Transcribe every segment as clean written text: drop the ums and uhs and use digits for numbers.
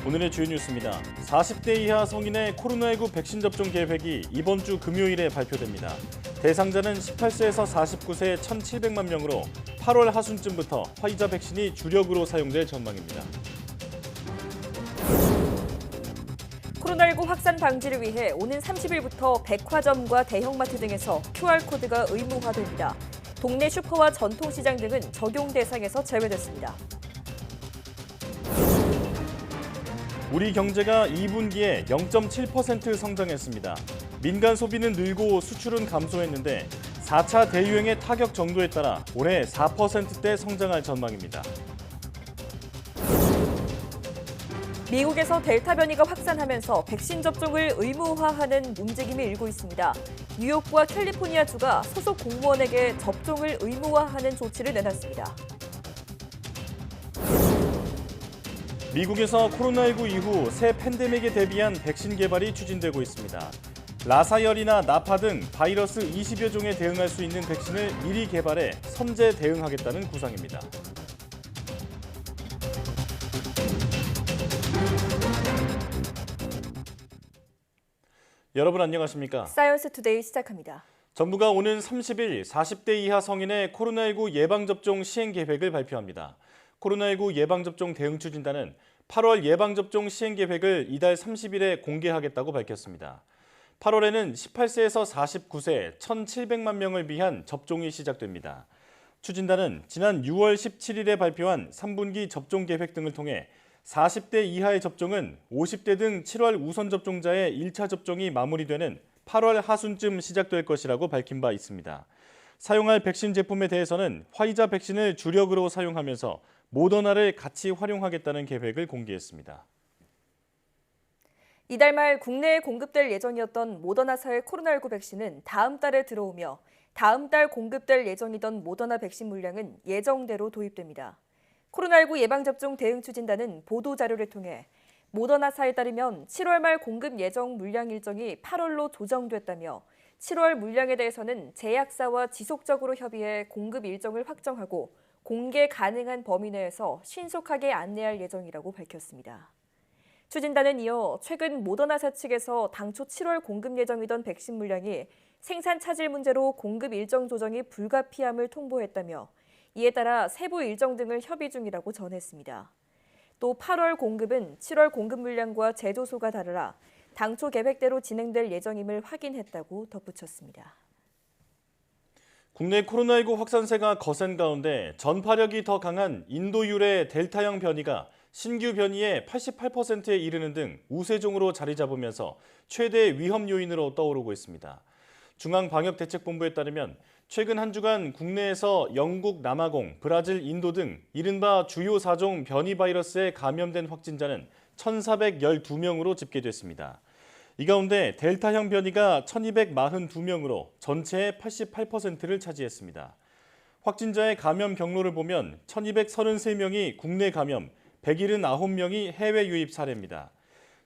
오늘의 주요 뉴스입니다. 40대 이하 성인의 코로나19 백신 접종 계획이 이번 주 금요일에 발표됩니다. 대상자는 18세에서 49세 1,700만 명으로 8월 하순쯤부터 화이자 백신이 주력으로 사용될 전망입니다. 코로나19 확산 방지를 위해 오는 30일부터 백화점과 대형마트 등에서 QR코드가 의무화됩니다. 동네 슈퍼와 전통시장 등은 적용 대상에서 제외됐습니다. 우리 경제가 2분기에 0.7% 성장했습니다. 민간 소비는 늘고 수출은 감소했는데 4차 대유행의 타격 정도에 따라 올해 4%대 성장할 전망입니다. 미국에서 델타 변이가 확산하면서 백신 접종을 의무화하는 움직임이 일고 있습니다. 뉴욕과 캘리포니아주가 소속 공무원에게 접종을 의무화하는 조치를 내놨습니다. 미국에서 코로나19 이후 새 팬데믹에 대비한 백신 개발이 추진되고 있습니다. 라사열이나 나파 등 바이러스 20여 종에 대응할 수 있는 백신을 미리 개발해 선제 대응하겠다는 구상입니다. 여러분 안녕하십니까? 사이언스 투데이 시작합니다. 정부가 오는 30일 40대 이하 성인의 코로나19 예방접종 시행 계획을 발표합니다. 코로나19 예방접종 대응추진단은 8월 예방접종 시행 계획을 이달 30일에 공개하겠다고 밝혔습니다. 8월에는 18세에서 49세 1,700만 명을 위한 접종이 시작됩니다. 추진단은 지난 6월 17일에 발표한 3분기 접종 계획 등을 통해 40대 이하의 접종은 50대 등 7월 우선 접종자의 1차 접종이 마무리되는 8월 하순쯤 시작될 것이라고 밝힌 바 있습니다. 사용할 백신 제품에 대해서는 화이자 백신을 주력으로 사용하면서 모더나를 같이 활용하겠다는 계획을 공개했습니다. 이달 말 국내에 공급될 예정이었던 모더나사의 코로나19 백신은 다음 달에 들어오며 다음 달 공급될 예정이던 모더나 백신 물량은 예정대로 도입됩니다. 코로나19 예방접종 대응추진단은 보도자료를 통해 모더나사에 따르면 7월 말 공급 예정 물량 일정이 8월로 조정됐다며 7월 물량에 대해서는 제약사와 지속적으로 협의해 공급 일정을 확정하고 공개 가능한 범위 내에서 신속하게 안내할 예정이라고 밝혔습니다. 추진단은 이어 최근 모더나사 측에서 당초 7월 공급 예정이던 백신 물량이 생산 차질 문제로 공급 일정 조정이 불가피함을 통보했다며 이에 따라 세부 일정 등을 협의 중이라고 전했습니다. 또 8월 공급은 7월 공급 물량과 제조소가 다르라 당초 계획대로 진행될 예정임을 확인했다고 덧붙였습니다. 국내 코로나19 확산세가 거센 가운데 전파력이 더 강한 인도 유래 델타형 변이가 신규 변이의 88%에 이르는 등 우세종으로 자리 잡으면서 최대 위험 요인으로 떠오르고 있습니다. 중앙방역대책본부에 따르면 최근 한 주간 국내에서 영국, 남아공, 브라질, 인도 등 이른바 주요 4종 변이 바이러스에 감염된 확진자는 1,412명으로 집계됐습니다. 이 가운데 델타형 변이가 1,242명으로 전체의 88%를 차지했습니다. 확진자의 감염 경로를 보면 1,233명이 국내 감염, 179명이 해외 유입 사례입니다.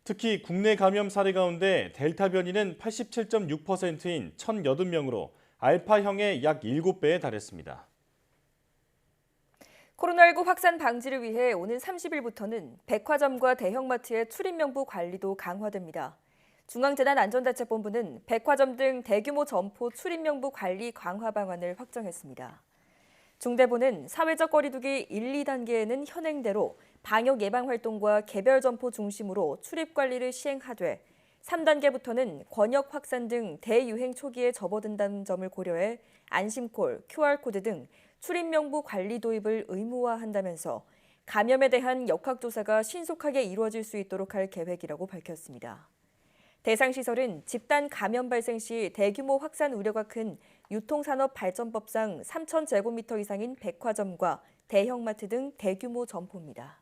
특히 국내 감염 사례 가운데 델타 변이는 87.6%인 1,080명으로 알파형의 약 7배에 달했습니다. 코로나19 확산 방지를 위해 오는 30일부터는 백화점과 대형마트의 출입명부 관리도 강화됩니다. 중앙재난안전대책본부는 백화점 등 대규모 점포 출입명부 관리 강화 방안을 확정했습니다. 중대본은 사회적 거리두기 1, 2단계에는 현행대로 방역 예방 활동과 개별 점포 중심으로 출입 관리를 시행하되 3단계부터는 권역 확산 등 대유행 초기에 접어든다는 점을 고려해 안심콜, QR코드 등 출입명부 관리 도입을 의무화한다면서 감염에 대한 역학조사가 신속하게 이루어질 수 있도록 할 계획이라고 밝혔습니다. 대상 시설은 집단 감염 발생 시 대규모 확산 우려가 큰 유통산업발전법상 3,000제곱미터 이상인 백화점과 대형마트 등 대규모 점포입니다.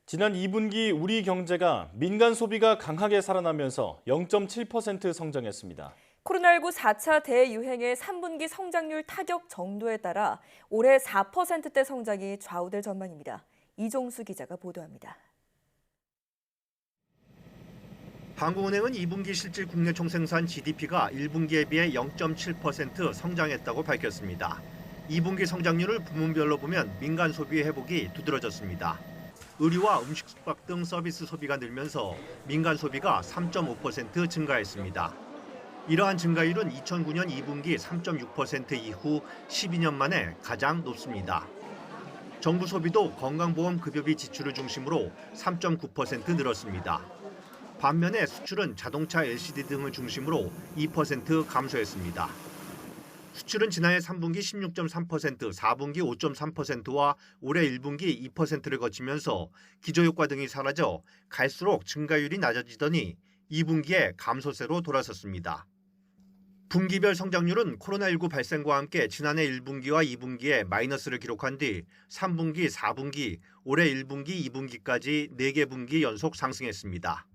지난 2분기 우리 경제가 민간 소비가 강하게 살아나면서 0.7% 성장했습니다. 코로나19 4차 대유행의 3분기 성장률 타격 정도에 따라 올해 4%대 성장이 좌우될 전망입니다. 이종수 기자가 보도합니다. 한국은행은 2분기 실질 국내 총생산 GDP가 1분기에 비해 0.7% 성장했다고 밝혔습니다. 2분기 성장률을 부문별로 보면 민간 소비 회복이 두드러졌습니다. 의류와 음식 숙박 등 서비스 소비가 늘면서 민간 소비가 3.5% 증가했습니다. 이러한 증가율은 2009년 2분기 3.6% 이후 12년 만에 가장 높습니다. 정부 소비도 건강보험급여비 지출을 중심으로 3.9% 늘었습니다. 반면에 수출은 자동차 LCD 등을 중심으로 2% 감소했습니다. 수출은 지난해 3분기 16.3%, 4분기 5.3%와 올해 1분기 2%를 거치면서 기저효과 등이 사라져 갈수록 증가율이 낮아지더니 2분기에 감소세로 돌아섰습니다. 분기별 성장률은 코로나19 발생과 함께 지난해 1분기와 2분기에 마이너스를 기록한 뒤 3분기, 4분기, 올해 1분기, 2분기까지 4개 분기 연속 상승했습니다.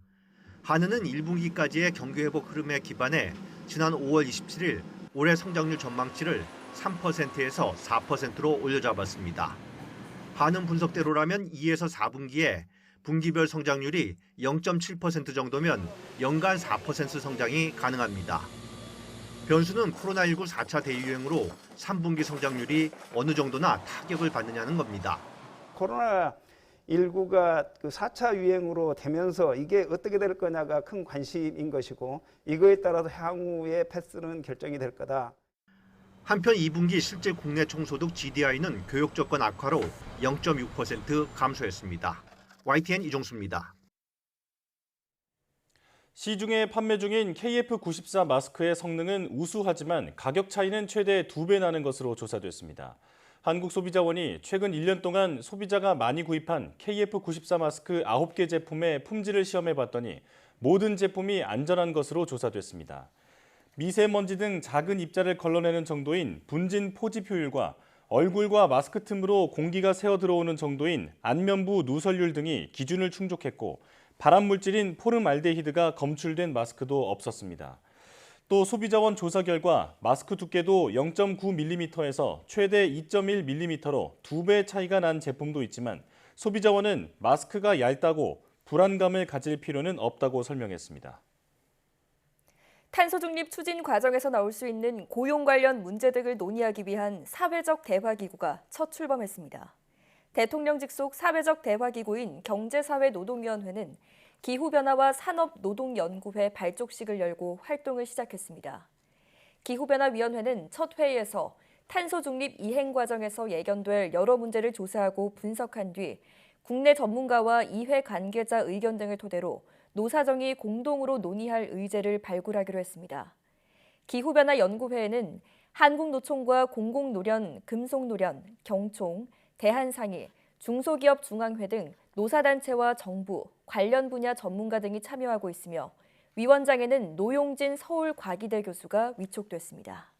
한은은 1분기까지의 경기회복 흐름에 기반해 지난 5월 27일 올해 성장률 전망치를 3%에서 4%로 올려잡았습니다. 한은 분석대로라면 2에서 4분기에 분기별 성장률이 0.7% 정도면 연간 4% 성장이 가능합니다. 변수는 코로나19 4차 대유행으로 3분기 성장률이 어느 정도나 타격을 받느냐는 겁니다. 코로나19가 그 4차 유행으로 되면서 이게 어떻게 될 거냐가 큰 관심인 것이고 이거에 따라서 향후의 패스는 결정이 될 거다. 한편 2분기 실제 국내 총소득 GDI는 교역 조건 악화로 0.6% 감소했습니다. YTN 이종수입니다. 시중에 판매 중인 KF94 마스크의 성능은 우수하지만 가격 차이는 최대 2배 나는 것으로 조사됐습니다. 한국소비자원이 최근 1년 동안 소비자가 많이 구입한 KF94 마스크 9개 제품의 품질을 시험해봤더니 모든 제품이 안전한 것으로 조사됐습니다. 미세먼지 등 작은 입자를 걸러내는 정도인 분진 포집 효율과 얼굴과 마스크 틈으로 공기가 새어 들어오는 정도인 안면부 누설률 등이 기준을 충족했고 발암물질인 포름알데히드가 검출된 마스크도 없었습니다. 또 소비자원 조사 결과 마스크 두께도 0.9mm에서 최대 2.1mm로 2배 차이가 난 제품도 있지만 소비자원은 마스크가 얇다고 불안감을 가질 필요는 없다고 설명했습니다. 탄소 중립 추진 과정에서 나올 수 있는 고용 관련 문제 등을 논의하기 위한 사회적 대화기구가 첫 출범했습니다. 대통령 직속 사회적 대화기구인 경제사회노동위원회는 기후변화와 산업노동연구회 발족식을 열고 활동을 시작했습니다. 기후변화위원회는 첫 회의에서 탄소 중립 이행 과정에서 예견될 여러 문제를 조사하고 분석한 뒤 국내 전문가와 이회 관계자 의견 등을 토대로 노사정이 공동으로 논의할 의제를 발굴하기로 했습니다. 기후변화연구회에는 한국노총과 공공노련, 금속노련, 경총, 대한상의, 중소기업 중앙회 등 노사단체와 정부, 관련 분야 전문가 등이 참여하고 있으며 위원장에는 노용진 서울과기대 교수가 위촉됐습니다.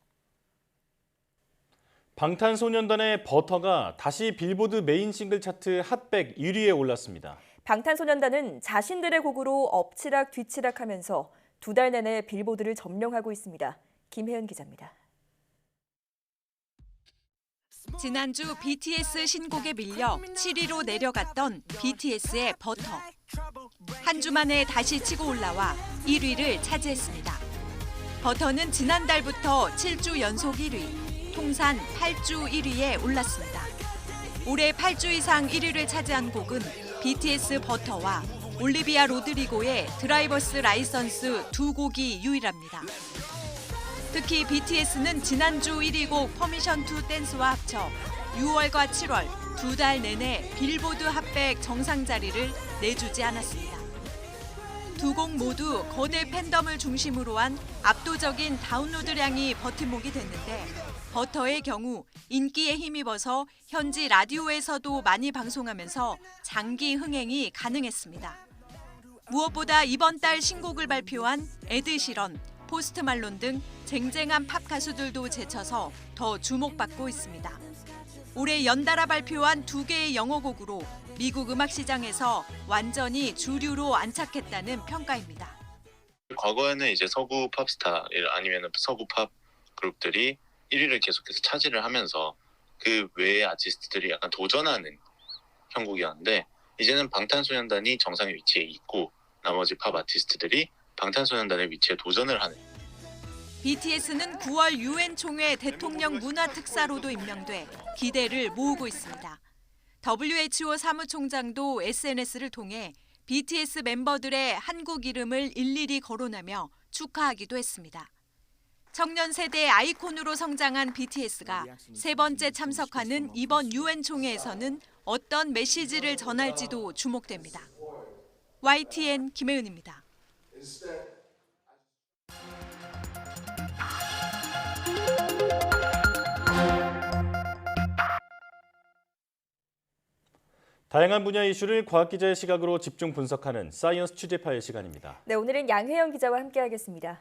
방탄소년단의 버터가 다시 빌보드 메인 싱글 차트 핫100 1위에 올랐습니다. 방탄소년단은 자신들의 곡으로 엎치락 뒤치락하면서 2달 내내 빌보드를 점령하고 있습니다. 김혜연 기자입니다. 지난주 BTS 신곡에 밀려 7위로 내려갔던 BTS의 버터. 한 주 만에 다시 치고 올라와 1위를 차지했습니다. 버터는 지난달부터 7주 연속 1위, 통산 8주 1위에 올랐습니다. 올해 8주 이상 1위를 차지한 곡은 BTS 버터와 올리비아 로드리고의 드라이버스 라이선스 두 곡이 유일합니다. 특히 BTS는 지난주 1위 곡 퍼미션 투 댄스와 합쳐 6월과 7월 2달 내내 빌보드 핫100 정상 자리를 내주지 않았습니다. 두 곡 모두 거대 팬덤을 중심으로 한 압도적인 다운로드량이 버팀목이 됐는데 버터의 경우 인기에 힘입어서 현지 라디오에서도 많이 방송하면서 장기 흥행이 가능했습니다. 무엇보다 이번 달 신곡을 발표한 에드 시런, 포스트 말론 등 쟁쟁한 팝 가수들도 제쳐서 더 주목받고 있습니다. 올해 연달아 발표한 2개의 영어곡으로 미국 음악 시장에서 완전히 주류로 안착했다는 평가입니다. 과거에는 이제 서구 팝스타 아니면 서구 팝 그룹들이 1위를 계속해서 차지를 하면서 그 외의 아티스트들이 약간 도전하는 형국이었는데 이제는 방탄소년단이 정상의 위치에 있고 나머지 팝 아티스트들이 방탄소년단의 위치에 도전을 하는. BTS는 9월 UN 총회 대통령 문화 특사로도 임명돼 기대를 모으고 있습니다. WHO 사무총장도 SNS를 통해 BTS 멤버들의 한국 이름을 일일이 거론하며 축하하기도 했습니다. 청년 세대의 아이콘으로 성장한 BTS가 세 번째 참석하는 이번 유엔 총회에서는 어떤 메시지를 전할지도 주목됩니다. YTN 김혜은입니다. 다양한 분야의 이슈를 과학 기자의 시각으로 집중 분석하는 사이언스 취재파의 시간입니다. 네, 오늘은 양혜영 기자와 함께하겠습니다.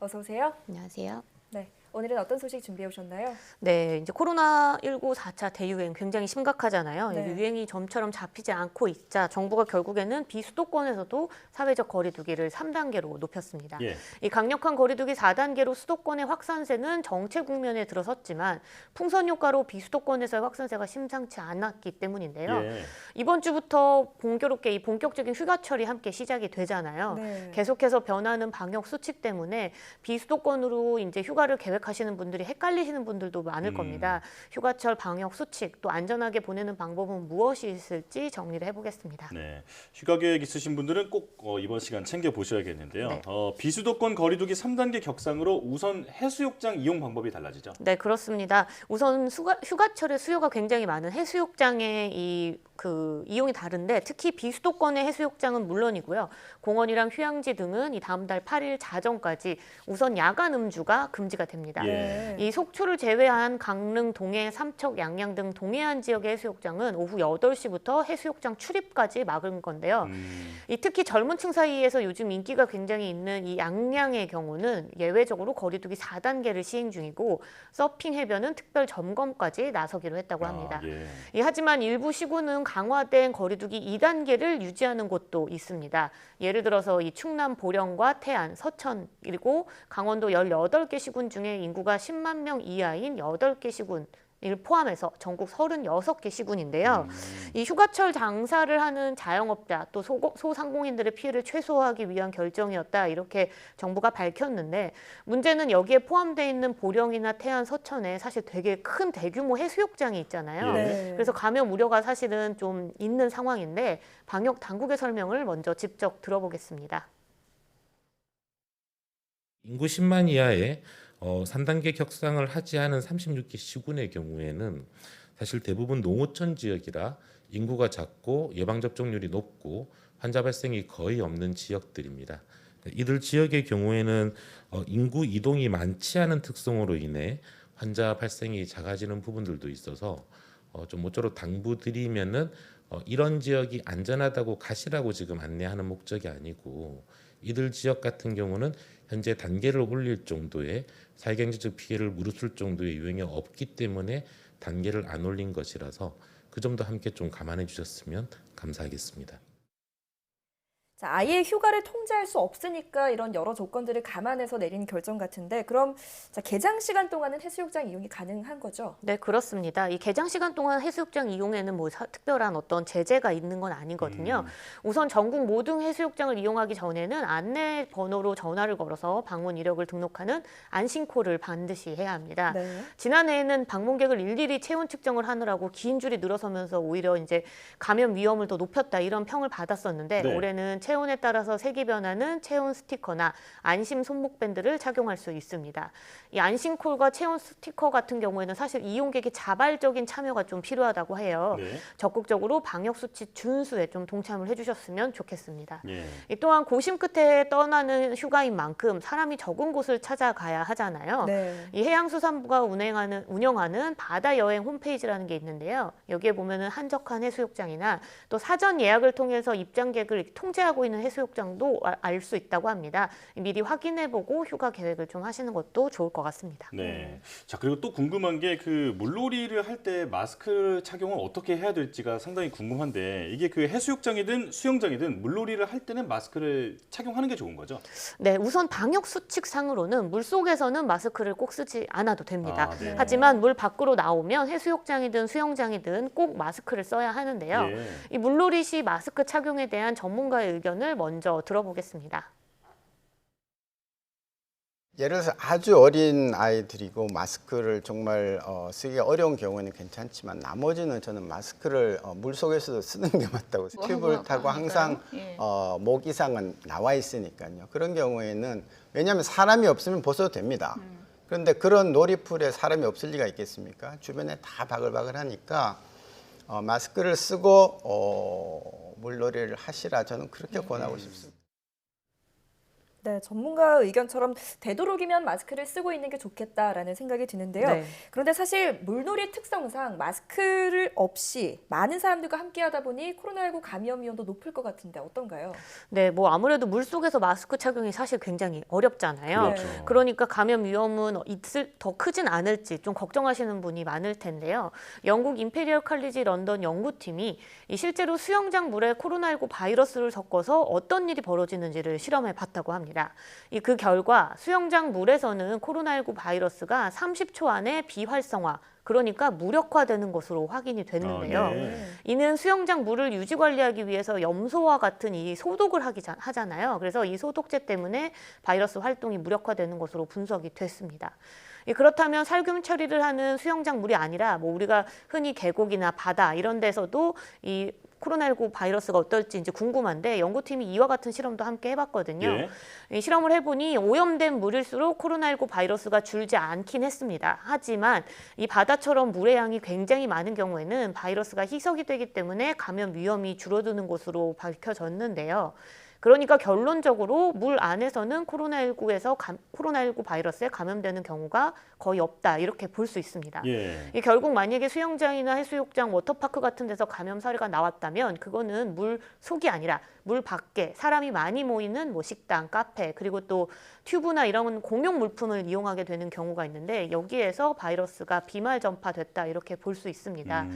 어서 오세요. 안녕하세요. 네, 오늘은 어떤 소식 준비해 오셨나요? 네, 이제 코로나19 4차 대유행 굉장히 심각하잖아요. 네. 유행이 점처럼 잡히지 않고 있자 정부가 결국에는 비수도권에서도 사회적 거리두기를 3단계로 높였습니다. 예. 이 강력한 거리두기 4단계로 수도권의 확산세는 정체 국면에 들어섰지만 풍선 효과로 비수도권에서의 확산세가 심상치 않았기 때문인데요. 예. 이번 주부터 공교롭게 이 본격적인 휴가철이 함께 시작이 되잖아요. 네. 계속해서 변하는 방역 수칙 때문에 비수도권으로 이제 휴가를 계획하시는 분들이 헷갈리시는 분들도 많을 겁니다. 휴가철 방역 수칙 또 안전하게 보내는 방법은 무엇이 있을지 정리를 해보겠습니다. 네, 휴가 계획 있으신 분들은 꼭 이번 시간 챙겨 보셔야겠는데요. 네. 비수도권 거리두기 3단계 격상으로 우선 해수욕장 이용 방법이 달라지죠. 네, 그렇습니다. 우선 휴가철에 수요가 굉장히 많은 해수욕장의 이용이 다른데 특히 비수도권의 해수욕장은 물론이고요. 공원이랑 휴양지 등은 이 다음 달 8일 자정까지 우선 야간 음주가 금지가 됩니다. 예. 이 속초를 제외한 강릉, 동해, 삼척, 양양 등 동해안 지역의 해수욕장은 오후 8시부터 해수욕장 출입까지 막은 건데요. 이 특히 젊은 층 사이에서 요즘 인기가 굉장히 있는 이 양양의 경우는 예외적으로 거리두기 4단계를 시행 중이고 서핑 해변은 특별 점검까지 나서기로 했다고 합니다. 예. 하지만 일부 시군은 강화된 거리두기 2단계를 유지하는 곳도 있습니다. 예를 들어서 이 충남 보령과 태안, 서천 그리고 강원도 18개 시군 중에 인구가 10만 명 이하인 8개 시군 을 포함해서 전국 36개 시군인데요. 이 휴가철 장사를 하는 자영업자 또 소상공인들의 피해를 최소화하기 위한 결정이었다 이렇게 정부가 밝혔는데 문제는 여기에 포함되어 있는 보령이나 태안, 서천에 사실 되게 큰 대규모 해수욕장이 있잖아요. 네. 그래서 감염 우려가 사실은 좀 있는 상황인데 방역 당국의 설명을 먼저 직접 들어보겠습니다. 인구 10만 이하의 3단계 격상을 하지 않은 36개 시군의 경우에는 사실 대부분 농어촌 지역이라 인구가 작고 예방접종률이 높고 환자 발생이 거의 없는 지역들입니다. 이들 지역의 경우에는 인구 이동이 많지 않은 특성으로 인해 환자 발생이 작아지는 부분들도 있어서 좀 모쪼록 당부드리면은 이런 지역이 안전하다고 가시라고 지금 안내하는 목적이 아니고 이들 지역 같은 경우는 현재 단계를 올릴 정도의 사회경제적 피해를 무릅쓸 정도의 유행이 없기 때문에 단계를 안 올린 것이라서 그 점도 함께 좀 감안해 주셨으면 감사하겠습니다. 자, 아예 휴가를 통제할 수 없으니까 이런 여러 조건들을 감안해서 내린 결정 같은데 그럼 개장 시간 동안은 해수욕장 이용이 가능한 거죠? 네, 그렇습니다. 이 개장 시간 동안 해수욕장 이용에는 뭐 특별한 어떤 제재가 있는 건 아니거든요. 우선 전국 모든 해수욕장을 이용하기 전에는 안내 번호로 전화를 걸어서 방문 이력을 등록하는 안심콜을 반드시 해야 합니다. 네. 지난해에는 방문객을 일일이 체온 측정을 하느라고 긴 줄이 늘어서면서 오히려 이제 감염 위험을 더 높였다 이런 평을 받았었는데 네. 올해는 체온에 따라서 색이 변하는 체온 스티커나 안심 손목밴드를 착용할 수 있습니다. 이 안심콜과 체온 스티커 같은 경우에는 사실 이용객의 자발적인 참여가 좀 필요하다고 해요. 네. 적극적으로 방역수칙 준수에 좀 동참을 해주셨으면 좋겠습니다. 예. 또한 고심 끝에 떠나는 휴가인 만큼 사람이 적은 곳을 찾아가야 하잖아요. 네. 이 해양수산부가 운영하는 바다여행 홈페이지라는 게 있는데요. 여기에 보면은 한적한 해수욕장이나 또 사전 예약을 통해서 입장객을 통제하고 있는 해수욕장도 알 수 있다고 합니다. 미리 확인해보고 휴가 계획을 좀 하시는 것도 좋을 것 같습니다. 네. 자, 그리고 또 궁금한 게 그 물놀이를 할 때 마스크 착용을 어떻게 해야 될지가 상당히 궁금한데 이게 그 해수욕장이든 수영장이든 물놀이를 할 때는 마스크를 착용하는 게 좋은 거죠? 네, 우선 방역 수칙상으로는 물속에서는 마스크를 꼭 쓰지 않아도 됩니다. 아, 네. 하지만 물 밖으로 나오면 해수욕장이든 수영장이든 꼭 마스크를 써야 하는데요. 예. 이 물놀이 시 마스크 착용에 대한 전문가의 의견을 먼저 들어보겠습니다. 예를 들어서 아주 어린 아이들이고 마스크를 정말 쓰기가 어려운 경우에는 괜찮지만 나머지는 저는 마스크를 물속에서도 쓰는 게 맞다고 튜브를 타고 항상 목 이상은 나와 있으니까요. 그런 경우에는 왜냐하면 사람이 없으면 벗어도 됩니다. 그런데 그런 놀이풀에 사람이 없을 리가 있겠습니까? 주변에 다 바글바글하니까 마스크를 쓰고 물놀이를 하시라 저는 그렇게 권하고 싶습니다. 네, 전문가 의견처럼 되도록이면 마스크를 쓰고 있는 게 좋겠다라는 생각이 드는데요. 네. 그런데 사실 물놀이 특성상 마스크를 없이 많은 사람들과 함께하다 보니 코로나19 감염 위험도 높을 것 같은데 어떤가요? 네, 뭐 아무래도 물속에서 마스크 착용이 사실 굉장히 어렵잖아요. 그렇죠. 그러니까 감염 위험은 더 크진 않을지 좀 걱정하시는 분이 많을 텐데요. 영국 임페리얼 칼리지 런던 연구팀이 실제로 수영장 물에 코로나19 바이러스를 섞어서 어떤 일이 벌어지는지를 실험해 봤다고 합니다. 그 결과 수영장 물에서는 코로나19 바이러스가 30초 안에 비활성화, 그러니까 무력화되는 것으로 확인이 됐는데요. 네. 이는 수영장 물을 유지 관리하기 위해서 염소와 같은 이 소독을 하잖아요. 그래서 이 소독제 때문에 바이러스 활동이 무력화되는 것으로 분석이 됐습니다. 그렇다면 살균 처리를 하는 수영장 물이 아니라 뭐 우리가 흔히 계곡이나 바다 이런 데서도 이 코로나19 바이러스가 어떨지 이제 궁금한데 연구팀이 이와 같은 실험도 함께 해봤거든요. 예. 이 실험을 해보니 오염된 물일수록 코로나19 바이러스가 줄지 않긴 했습니다. 하지만 이 바다처럼 물의 양이 굉장히 많은 경우에는 바이러스가 희석이 되기 때문에 감염 위험이 줄어드는 것으로 밝혀졌는데요. 그러니까 결론적으로 물 안에서는 코로나19 바이러스에 감염되는 경우가 거의 없다 이렇게 볼 수 있습니다. 예. 결국 만약에 수영장이나 해수욕장, 워터파크 같은 데서 감염 사례가 나왔다면 그거는 물 속이 아니라 물 밖에 사람이 많이 모이는 뭐 식당, 카페 그리고 또 튜브나 이런 공용 물품을 이용하게 되는 경우가 있는데 여기에서 바이러스가 비말 전파됐다 이렇게 볼 수 있습니다.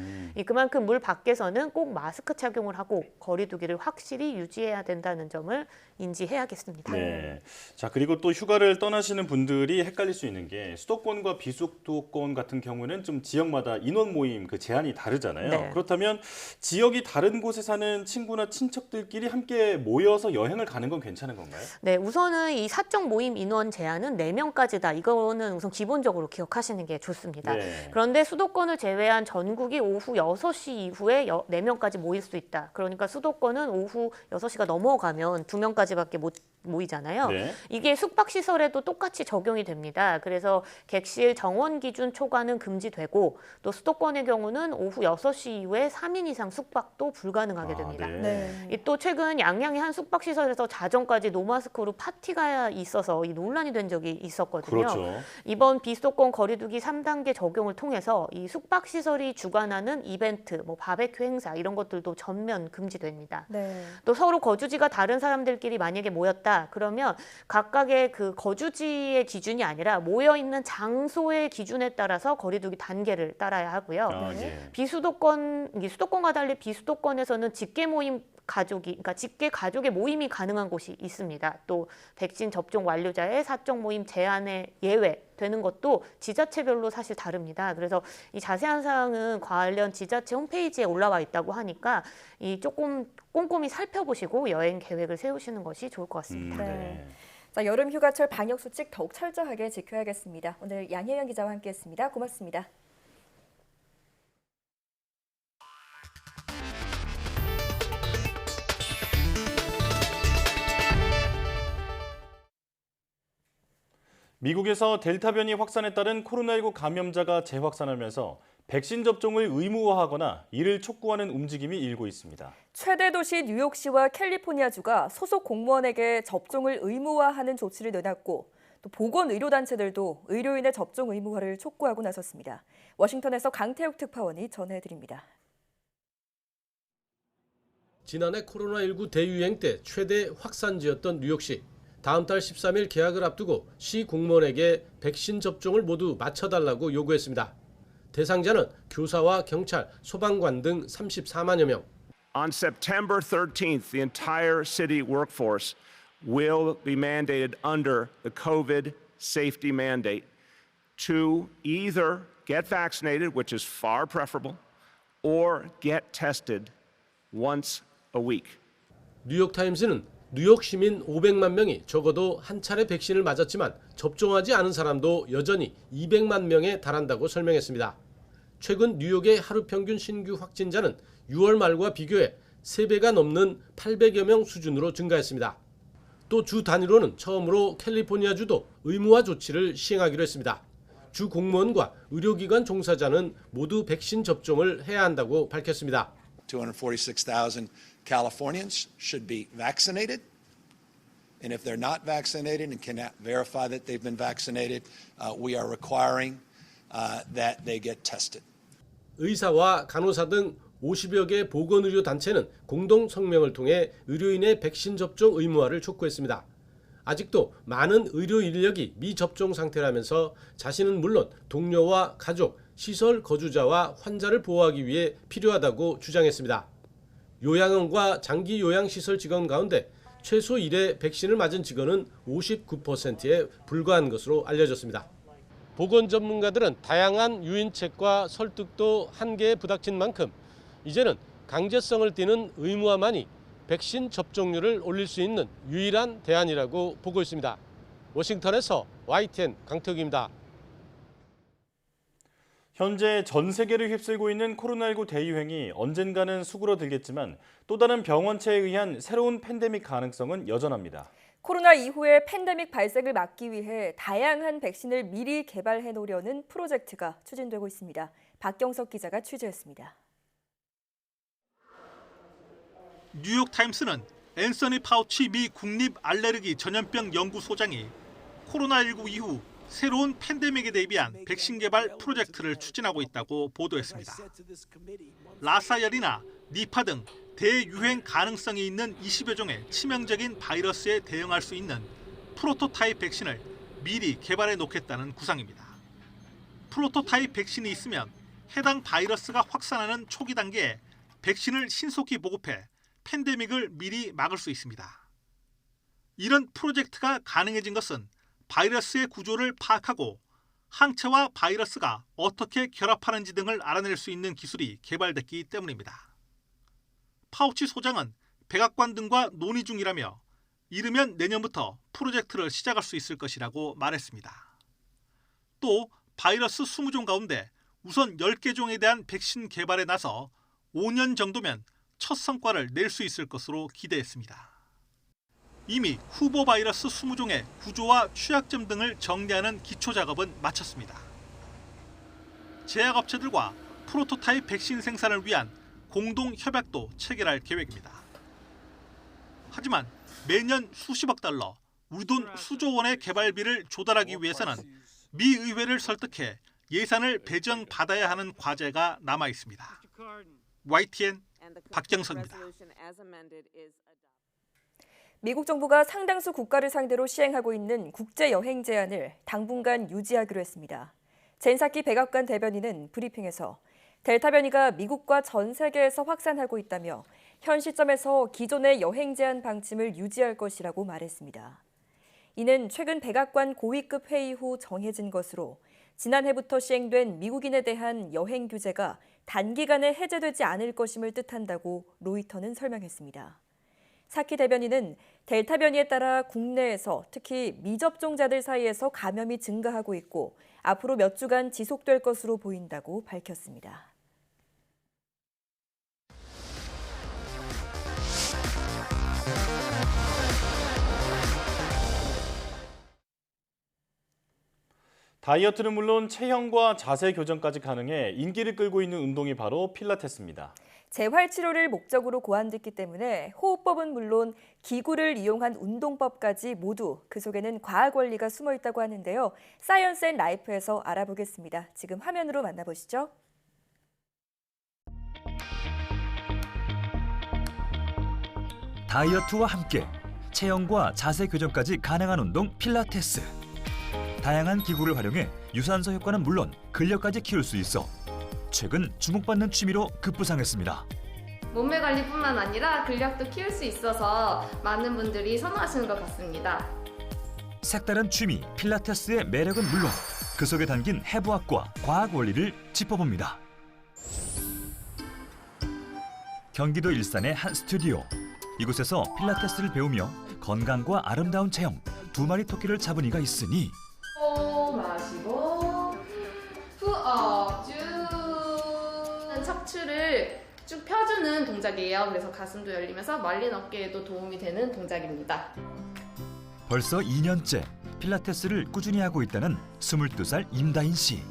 그만큼 물 밖에서는 꼭 마스크 착용을 하고 거리 두기를 확실히 유지해야 된다는 점을 인지해야겠습니다. 네. 자, 그리고 또 휴가를 떠나시는 분들이 헷갈릴 수 있는 게 수도권과 비수도권 같은 경우는 좀 지역마다 인원 모임 그 제한이 다르잖아요. 네. 그렇다면 지역이 다른 곳에 사는 친구나 친척들끼리 함께 모여서 여행을 가는 건 괜찮은 건가요? 네, 우선은 이 사적 모임 인원 제한은 4명까지다. 이거는 우선 기본적으로 기억하시는 게 좋습니다. 네. 그런데 수도권을 제외한 전국이 오후 6시 이후에 4명까지 모일 수 있다. 그러니까 수도권은 오후 6시가 넘어가면 2명까지밖에 못 모이잖아요. 네. 이게 숙박시설에도 똑같이 적용이 됩니다. 그래서 객실 정원 기준 초과는 금지되고 또 수도권의 경우는 오후 6시 이후에 3인 이상 숙박도 불가능하게 됩니다. 또 최근 양양의 한 숙박시설에서 자정까지 노마스크로 파티가 있어서 이 논란이 된 적이 있었거든요. 그렇죠. 이번 비수도권 거리두기 3단계 적용을 통해서 이 숙박시설이 주관하는 이벤트, 뭐 바베큐 행사 이런 것들도 전면 금지됩니다. 네. 또 서로 거주지가 다른 사람들끼리 만약에 모였다. 그러면 각각의 그 거주지의 기준이 아니라 모여 있는 장소의 기준에 따라서 거리두기 단계를 따라야 하고요. 수도권과 달리 비수도권에서는 직계 가족의 모임이 가능한 곳이 있습니다. 또 백신 접종 완료자의 사적 모임 제한에 예외되는 것도 지자체별로 사실 다릅니다. 그래서 이 자세한 사항은 관련 지자체 홈페이지에 올라와 있다고 하니까 조금 꼼꼼히 살펴보시고 여행 계획을 세우시는 것이 좋을 것 같습니다. 네. 자, 여름 휴가철 방역 수칙 더욱 철저하게 지켜야겠습니다. 오늘 양혜연 기자와 함께했습니다. 고맙습니다. 미국에서 델타 변이 확산에 따른 코로나19 감염자가 재확산하면서 백신 접종을 의무화하거나 이를 촉구하는 움직임이 일고 있습니다. 최대 도시 뉴욕시와 캘리포니아주가 소속 공무원에게 접종을 의무화하는 조치를 내놨고 또 보건의료단체들도 의료인의 접종 의무화를 촉구하고 나섰습니다. 워싱턴에서 강태욱 특파원이 전해드립니다. 지난해 코로나19 대유행 때 최대 확산지였던 뉴욕시. 다음 달 13일 개학을 앞두고 시 공무원에게 백신 접종을 모두 마쳐달라고 요구했습니다. 대상자는 교사와 경찰, 소방관 등 34만여 명. On September 13th, the entire city workforce will be mandated under the COVID safety mandate to either get vaccinated, which is far preferable, or get tested once a week. 뉴욕타임스는 뉴욕 시민 500만 명이 적어도 한 차례 백신을 맞았지만 접종하지 않은 사람도 여전히 200만 명에 달한다고 설명했습니다. 최근 뉴욕의 하루 평균 신규 확진자는 6월 말과 비교해 3배가 넘는 800여 명 수준으로 증가했습니다. 또 주 단위로는 처음으로 캘리포니아주도 의무화 조치를 시행하기로 했습니다. 주 공무원과 의료기관 종사자는 모두 백신 접종을 해야 한다고 밝혔습니다. 246,000 Californians should be vaccinated. And if they're not vaccinated and cannot verify that they've been vaccinated, we are requiring that they get tested. 의사와 간호사 등 50여 개 보건의료단체는 공동 성명을 통해 의료인의 백신 접종 의무화를 촉구했습니다. 아직도 많은 의료 인력이 미접종 상태라면서 자신은 물론 동료와 가족, 시설 거주자와 환자를 보호하기 위해 필요하다고 주장했습니다. 요양원과 장기 요양시설 직원 가운데 최소 1회 백신을 맞은 직원은 59%에 불과한 것으로 알려졌습니다. 보건 전문가들은 다양한 유인책과 설득도 한계에 부닥친 만큼 이제는 강제성을 띠는 의무화만이 백신 접종률을 올릴 수 있는 유일한 대안이라고 보고 있습니다. 워싱턴에서 YTN 강태욱입니다. 현재 전 세계를 휩쓸고 있는 코로나19 대유행이 언젠가는 수그러들겠지만 또 다른 병원체에 의한 새로운 팬데믹 가능성은 여전합니다. 코로나 이후의 팬데믹 발생을 막기 위해 다양한 백신을 미리 개발해 놓으려는 프로젝트가 추진되고 있습니다. 박경석 기자가 취재했습니다. 뉴욕타임스는 앤서니 파우치 미 국립 알레르기 전염병 연구소장이 코로나19 이후 새로운 팬데믹에 대비한 백신 개발 프로젝트를 추진하고 있다고 보도했습니다. 라사열이나 니파 등 대유행 가능성이 있는 20여 종의 치명적인 바이러스에 대응할 수 있는 프로토타입 백신을 미리 개발해 놓겠다는 구상입니다. 프로토타입 백신이 있으면 해당 바이러스가 확산하는 초기 단계에 백신을 신속히 보급해 팬데믹을 미리 막을 수 있습니다. 이런 프로젝트가 가능해진 것은 바이러스의 구조를 파악하고 항체와 바이러스가 어떻게 결합하는지 등을 알아낼 수 있는 기술이 개발됐기 때문입니다. 파우치 소장은 백악관 등과 논의 중이라며 이르면 내년부터 프로젝트를 시작할 수 있을 것이라고 말했습니다. 또 바이러스 20종 가운데 우선 10개 종에 대한 백신 개발에 나서 5년 정도면 첫 성과를 낼 수 있을 것으로 기대했습니다. 이미 후보 바이러스 20종의 구조와 취약점 등을 정리하는 기초 작업은 마쳤습니다. 제약업체들과 프로토타입 백신 생산을 위한 공동 협약도 체결할 계획입니다. 하지만 매년 수십억 달러, 우리 돈 수조 원의 개발비를 조달하기 위해서는 미 의회를 설득해 예산을 배정받아야 하는 과제가 남아 있습니다. YTN 박경석입니다. 미국 정부가 상당수 국가를 상대로 시행하고 있는 국제 여행 제한을 당분간 유지하기로 했습니다. 젠 사키 백악관 대변인은 브리핑에서 델타 변이가 미국과 전 세계에서 확산하고 있다며 현 시점에서 기존의 여행 제한 방침을 유지할 것이라고 말했습니다. 이는 최근 백악관 고위급 회의 후 정해진 것으로 지난해부터 시행된 미국인에 대한 여행 규제가 단기간에 해제되지 않을 것임을 뜻한다고 로이터는 설명했습니다. 사키 대변인은 델타 변이에 따라 국내에서 특히 미접종자들 사이에서 감염이 증가하고 있고 앞으로 몇 주간 지속될 것으로 보인다고 밝혔습니다. 다이어트는 물론 체형과 자세 교정까지 가능해 인기를 끌고 있는 운동이 바로 필라테스입니다. 재활 치료를 목적으로 고안됐기 때문에 호흡법은 물론 기구를 이용한 운동법까지 모두 그 속에는 과학 원리가 숨어 있다고 하는데요. 사이언스 앤 라이프에서 알아보겠습니다. 지금 화면으로 만나보시죠. 다이어트와 함께 체형과 자세 교정까지 가능한 운동 필라테스. 다양한 기구를 활용해 유산소 효과는 물론 근력까지 키울 수 있어 최근 주목받는 취미로 급부상했습니다. 몸매 관리뿐만 아니라 근력도 키울 수 있어서 많은 분들이 선호하시는 것 같습니다. 색다른 취미 필라테스의 매력은 물론 그 속에 담긴 해부학과 과학 원리를 짚어봅니다. 경기도 일산의 한 스튜디오. 이곳에서 필라테스를 배우며 건강과 아름다운 체형 두 마리 토끼를 잡은 이가 있으니 마시고 후업 쭉 척추를 쭉 펴주는 동작이에요. 그래서 가슴도 열리면서 말린 어깨에도 도움이 되는 동작입니다. 벌써 2년째 필라테스를 꾸준히 하고 있다는 22살 임다인 씨.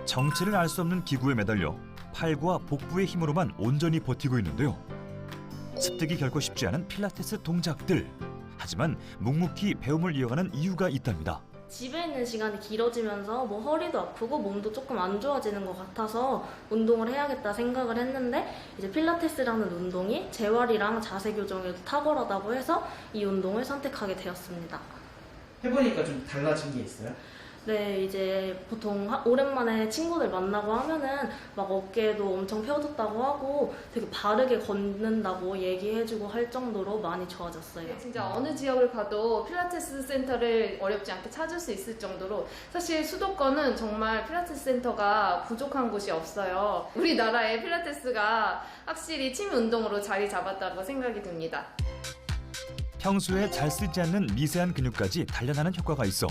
정체를 알 수 없는 기구에 매달려 팔과 복부의 힘으로만 온전히 버티고 있는데요. 습득이 결코 쉽지 않은 필라테스 동작들. 하지만 묵묵히 배움을 이어가는 이유가 있답니다. 집에 있는 시간이 길어지면서 뭐 허리도 아프고 몸도 조금 안 좋아지는 것 같아서 운동을 해야겠다 생각을 했는데 이제 필라테스라는 운동이 재활이랑 자세 교정에도 탁월하다고 해서 이 운동을 선택하게 되었습니다. 해보니까 좀 달라진 게 있어요? 네, 이제 보통 오랜만에 친구들 만나고 하면은 막 어깨도 엄청 펴졌다고 하고 되게 바르게 걷는다고 얘기해주고 할 정도로 많이 좋아졌어요. 진짜 어느 지역을 가도 필라테스 센터를 어렵지 않게 찾을 수 있을 정도로 사실 수도권은 정말 필라테스 센터가 부족한 곳이 없어요. 우리나라의 필라테스가 확실히 취미 운동으로 자리 잡았다고 생각이 듭니다. 평소에 잘 쓰지 않는 미세한 근육까지 단련하는 효과가 있어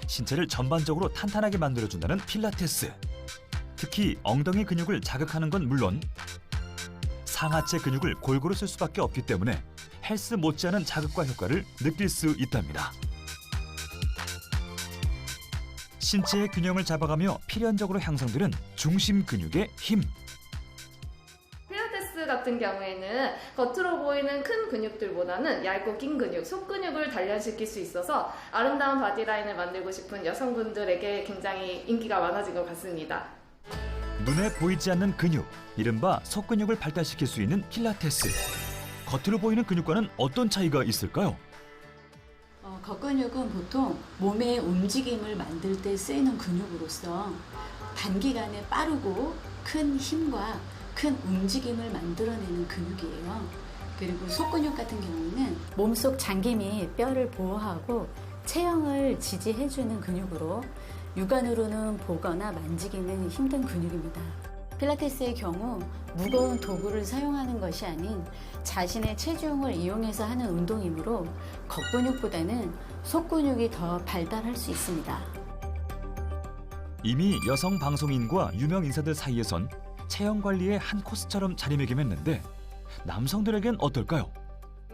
신체를 전반적으로 탄탄하게 만들어준다는 필라테스. 특히 엉덩이 근육을 자극하는 건 물론 상하체 근육을 골고루 쓸 수밖에 없기 때문에 헬스 못지않은 자극과 효과를 느낄 수 있답니다. 신체의 균형을 잡아가며 필연적으로 향상되는 중심 근육의 힘. 필라테스 같은 경우에는 겉으로 보이는 큰 근육들보다는 얇고 긴 근육, 속근육을 단련시킬 수 있어서 아름다운 바디라인을 만들고 싶은 여성분들에게 굉장히 인기가 많아진 것 같습니다. 눈에 보이지 않는 근육, 이른바 속근육을 발달시킬 수 있는 필라테스. 겉으로 보이는 근육과는 어떤 차이가 있을까요? 겉근육은 보통 몸의 움직임을 만들 때 쓰이는 근육으로서 단기간에 빠르고 큰 힘과 큰 움직임을 만들어내는 근육이에요. 그리고 속근육 같은 경우는 몸속 장기 및 뼈를 보호하고 체형을 지지해주는 근육으로 육안으로는 보거나 만지기는 힘든 근육입니다. 필라테스의 경우 무거운 도구를 사용하는 것이 아닌 자신의 체중을 이용해서 하는 운동이므로 겉근육보다는 속근육이 더 발달할 수 있습니다. 이미 여성 방송인과 유명 인사들 사이에선 체형 관리의 한 코스처럼 자리매김했는데 남성들에겐 어떨까요?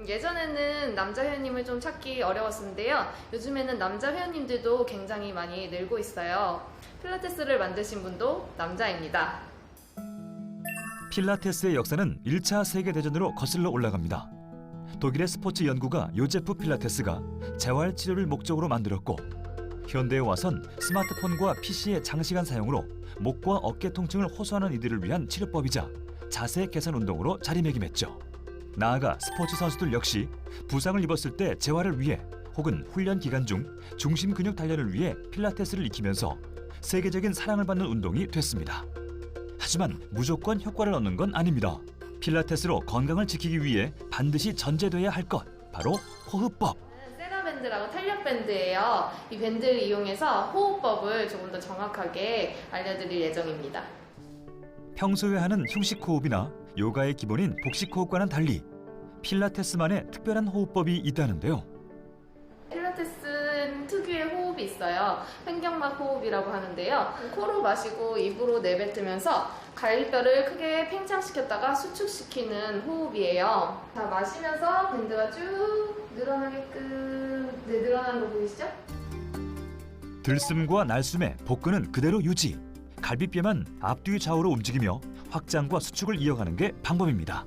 예전에는 남자 회원님을 좀 찾기 어려웠는데요. 요즘에는 남자 회원님들도 굉장히 많이 늘고 있어요. 필라테스를 만드신 분도 남자입니다. 필라테스의 역사는 1차 세계대전으로 거슬러 올라갑니다. 독일의 스포츠 연구가 요제프 필라테스가 재활치료를 목적으로 만들었고 현대에 와선 스마트폰과 PC의 장시간 사용으로 목과 어깨 통증을 호소하는 이들을 위한 치료법이자 자세 개선 운동으로 자리매김했죠. 나아가 스포츠 선수들 역시 부상을 입었을 때 재활을 위해 혹은 훈련 기간 중 중심 근육 단련을 위해 필라테스를 익히면서 세계적인 사랑을 받는 운동이 됐습니다. 하지만 무조건 효과를 얻는 건 아닙니다. 필라테스로 건강을 지키기 위해 반드시 전제돼야 할 것, 바로 호흡법. 세라밴드라고 탄력밴드예요. 이 밴드를 이용해서 호흡법을 조금 더 정확하게 알려드릴 예정입니다. 평소에 하는 흉식 호흡이나 요가의 기본인 복식 호흡과는 달리 필라테스만의 특별한 호흡법이 있다는데요. 필라테스는 특유의 호흡이 있어요. 횡격막 호흡이라고 하는데요. 코로 마시고 입으로 내뱉으면서 갈비뼈를 크게 팽창시켰다가 수축시키는 호흡이에요. 자, 마시면서 밴드가 쭉 늘어나게끔 늘어나는 거 보이시죠? 들숨과 날숨의 복근은 그대로 유지. 갈비뼈만 앞뒤 좌우로 움직이며 확장과 수축을 이어가는 게 방법입니다.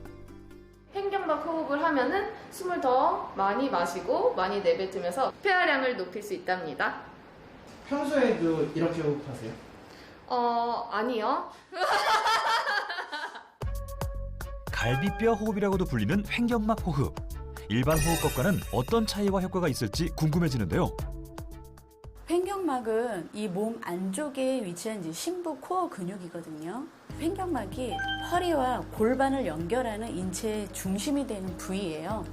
횡격막 호흡을 하면은 숨을 더 많이 마시고 많이 내뱉으면서 폐활량을 높일 수 있답니다. 평소에도 이렇게 호흡하세요? 아니요. 갈비뼈 호흡이라고도 불리는 횡격막 호흡. 일반 호흡법과는 어떤 차이와 효과가 있을지 궁금해지는데요. 횡격막은 이 몸 안쪽에 위치한 심부 코어 근육이거든요. 횡격막이 허리와 골반을 연결하는 인체의 중심이 되는 부위예요.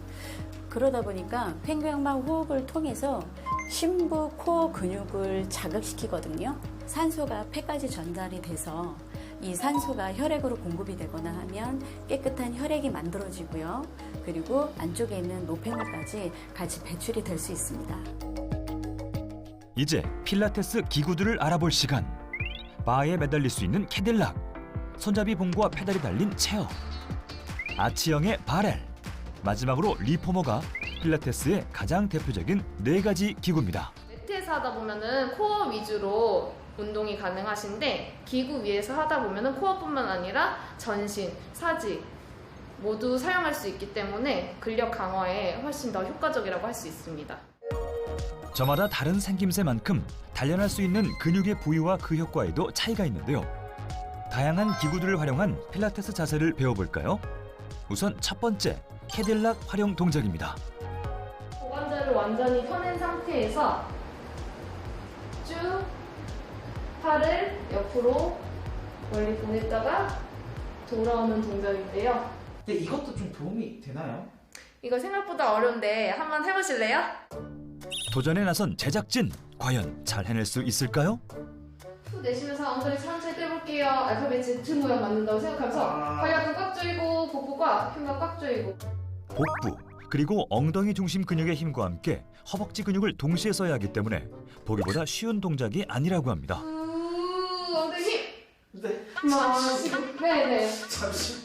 그러다 보니까 횡격막 호흡을 통해서 심부 코어 근육을 자극시키거든요. 산소가 폐까지 전달이 돼서 이 산소가 혈액으로 공급이 되거나 하면 깨끗한 혈액이 만들어지고요. 그리고 안쪽에 있는 노폐물까지 같이 배출이 될 수 있습니다. 이제 필라테스 기구들을 알아볼 시간. 바에 매달릴 수 있는 캐딜락, 손잡이 봉과 페달이 달린 체어, 아치형의 바렐, 마지막으로 리포머가 필라테스의 가장 대표적인 4가지 기구입니다. 매트에서 하다 보면은 코어 위주로 운동이 가능하신데 기구 위에서 하다 보면은 코어뿐만 아니라 전신, 사지 모두 사용할 수 있기 때문에 근력 강화에 훨씬 더 효과적이라고 할 수 있습니다. 저마다 다른 생김새만큼 단련할 수 있는 근육의 부위와 그 효과에도 차이가 있는데요. 다양한 기구들을 활용한 필라테스 자세를 배워볼까요? 우선 첫 번째, 캐딜락 활용 동작입니다. 고관절을 완전히 펴낸 상태에서 쭉 팔을 옆으로 멀리 보냈다가 돌아오는 동작인데요. 근데 이것도 좀 도움이 되나요? 이거 생각보다 어려운데 한번 해보실래요? 도전에 나선 제작진, 과연 잘 해낼 수 있을까요? 후 내쉬면서 엉덩이 천천히 떼볼게요. 알파벳 Z 모양 만든다고 생각하면서 발약근 꽉 조이고 복부가 흉곽 꽉 조이고. 복부, 그리고 엉덩이 중심 근육의 힘과 함께 허벅지 근육을 동시에 써야 하기 때문에 보기보다 쉬운 동작이 아니라고 합니다. 엉덩이 힘! 네. 마시고. 네네. 잠시.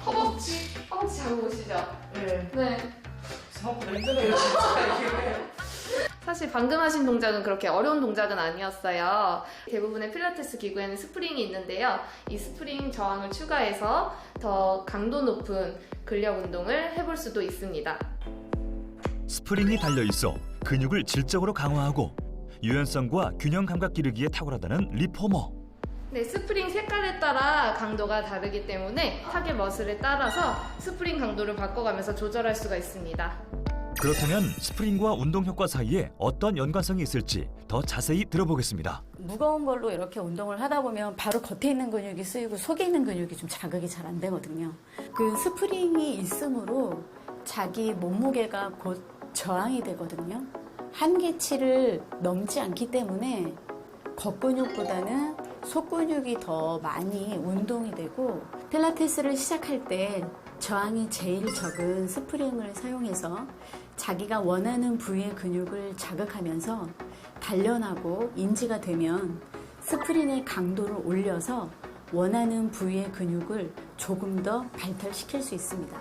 허벅지 잡아보시죠. 네. 네. 생각보다 힘드네요, 진짜 이게. 사실 방금 하신 동작은 그렇게 어려운 동작은 아니었어요. 대부분의 필라테스 기구에는 스프링이 있는데요. 이 스프링 저항을 추가해서 더 강도 높은 근력 운동을 해볼 수도 있습니다. 스프링이 달려있어 근육을 질적으로 강화하고 유연성과 균형 감각 기르기에 탁월하다는 리포머. 네, 스프링 색깔에 따라 강도가 다르기 때문에 타겟 머슬에 따라서 스프링 강도를 바꿔가면서 조절할 수가 있습니다. 그렇다면 스프링과 운동 효과 사이에 어떤 연관성이 있을지 더 자세히 들어보겠습니다. 무거운 걸로 이렇게 운동을 하다 보면 바로 겉에 있는 근육이 쓰이고 속에 있는 근육이 좀 자극이 잘 안 되거든요. 그 스프링이 있으므로 자기 몸무게가 곧 저항이 되거든요. 한계치를 넘지 않기 때문에 겉근육보다는 속근육이 더 많이 운동이 되고 필라테스를 시작할 때 저항이 제일 적은 스프링을 사용해서 자기가 원하는 부위의 근육을 자극하면서 단련하고 인지가 되면 스프링의 강도를 올려서 원하는 부위의 근육을 조금 더 발달시킬 수 있습니다.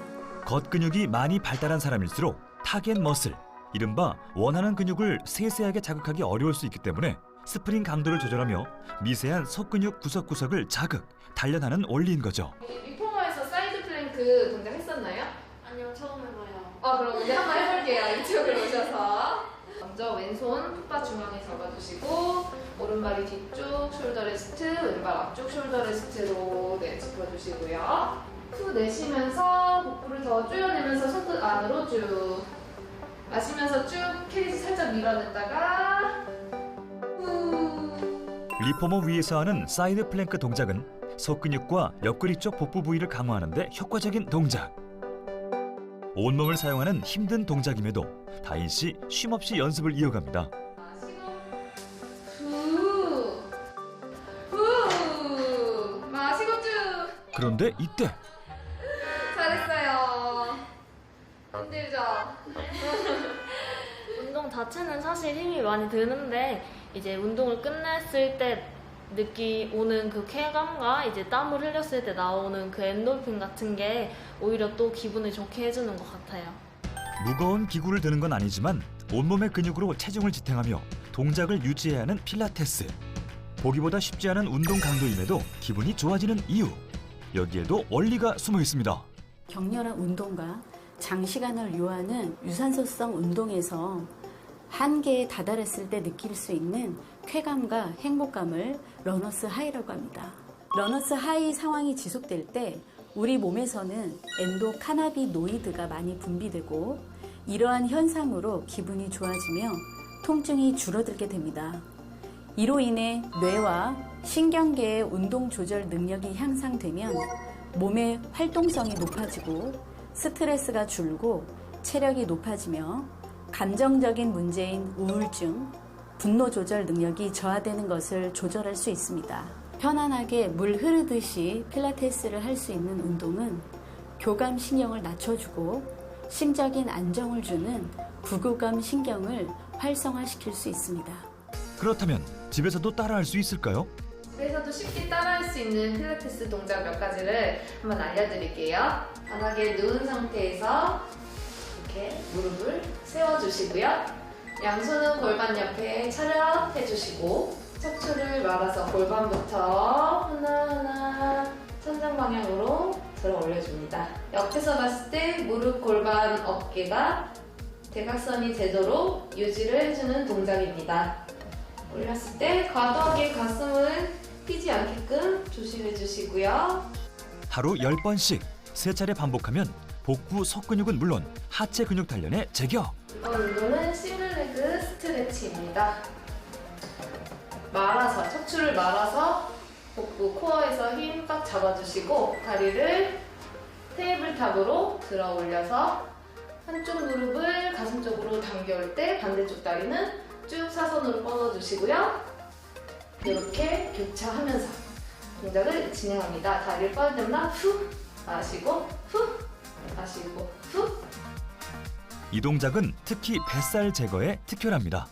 겉근육이 많이 발달한 사람일수록 타겟 머슬, 이른바 원하는 근육을 세세하게 자극하기 어려울 수 있기 때문에 스프링 강도를 조절하며 미세한 속근육 구석구석을 자극, 단련하는 원리인 거죠. 리포머에서 사이드 플랭크 동작 했었나요? 아니요, 처음 해봐요. 그럼 우리 한번 해볼게요. 이쪽으로 오셔서 먼저 왼손 풋바 중앙에 잡아주시고 오른발이 뒤쪽 숄더 레스트, 왼발 앞쪽 숄더 레스트로 짚어주시고요. 후 내쉬면서 복부를 더 조여내면서 손끝 안으로 쭉 마시면서 쭉 캐리지 살짝 밀어냈다가 리포머 위에서 하는 사이드 플랭크 동작은 속근육과 옆구리 쪽 복부 부위를 강화하는 데 효과적인 동작. 온몸을 사용하는 힘든 동작임에도 다인 씨 쉼없이 연습을 이어갑니다. 마시고 쭉. 그런데 이때 잘했어요. 힘들죠? 운동 자체는 사실 힘이 많이 드는데 이제 운동을 끝냈을 때 오는 그 쾌감과 이제 땀을 흘렸을 때 나오는 그 엔돌핀 같은 게 오히려 또 기분을 좋게 해주는 것 같아요. 무거운 기구를 드는 건 아니지만 온몸의 근육으로 체중을 지탱하며 동작을 유지해야 하는 필라테스. 보기보다 쉽지 않은 운동 강도임에도 기분이 좋아지는 이유. 여기에도 원리가 숨어 있습니다. 격렬한 운동과 장시간을 요하는 유산소성 운동에서 한계에 다다랐을 때 느낄 수 있는 쾌감과 행복감을 러너스 하이라고 합니다. 러너스 하이 상황이 지속될 때 우리 몸에서는 엔도카나비노이드가 많이 분비되고 이러한 현상으로 기분이 좋아지며 통증이 줄어들게 됩니다. 이로 인해 뇌와 신경계의 운동 조절 능력이 향상되면 몸의 활동성이 높아지고 스트레스가 줄고 체력이 높아지며 감정적인 문제인 우울증, 분노 조절 능력이 저하되는 것을 조절할 수 있습니다. 편안하게 물 흐르듯이 필라테스를 할 수 있는 운동은 교감 신경을 낮춰주고 심적인 안정을 주는 부교감 신경을 활성화시킬 수 있습니다. 그렇다면 집에서도 따라할 수 있을까요? 집에서도 쉽게 따라할 수 있는 필라테스 동작 몇 가지를 한번 알려드릴게요. 바닥에 누운 상태에서 이렇게 무릎을 세워주시고요. 양손은 골반 옆에 차렷 해주시고 척추를 말아서 골반부터 하나하나 천장 방향으로 들어 올려줍니다. 옆에서 봤을 때 무릎, 골반, 어깨가 대각선이 되도록 유지를 해주는 동작입니다. 올렸을 때 과도하게 가슴을 펴지 않게끔 조심해 주시고요. 하루 10번씩 3차례 반복하면 복부 속근육은 물론 하체 근육 단련에 제격. 이번 운동은 싱글레그 스트레치입니다. 말아서, 척추를 말아서 복부 코어에서 힘 꽉 잡아주시고 다리를 테이블탑으로 들어 올려서 한쪽 무릎을 가슴 쪽으로 당겨올 때 반대쪽 다리는 쭉 사선으로 뻗어주시고요. 이렇게 교차하면서 동작을 진행합니다. 다리를 뻗을 때마다 후 마시고 후 마시고 후. 이 동작은 특히 뱃살 제거에 특효랍니다.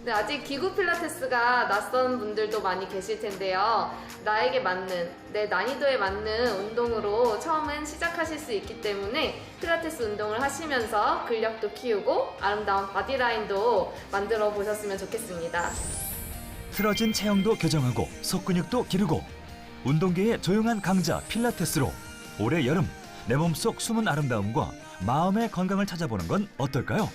네, 아직 기구 필라테스가 낯선 분들도 많이 계실 텐데요. 나에게 맞는, 내 난이도에 맞는 운동으로 처음엔 시작하실 수 있기 때문에 필라테스 운동을 하시면서 근력도 키우고 아름다운 바디라인도 만들어 보셨으면 좋겠습니다. 틀어진 체형도 교정하고 속근육도 기르고 운동계의 조용한 강자 필라테스로 올해 여름 내 몸속 숨은 아름다움과 마음의 건강을 찾아보는 건 어떨까요?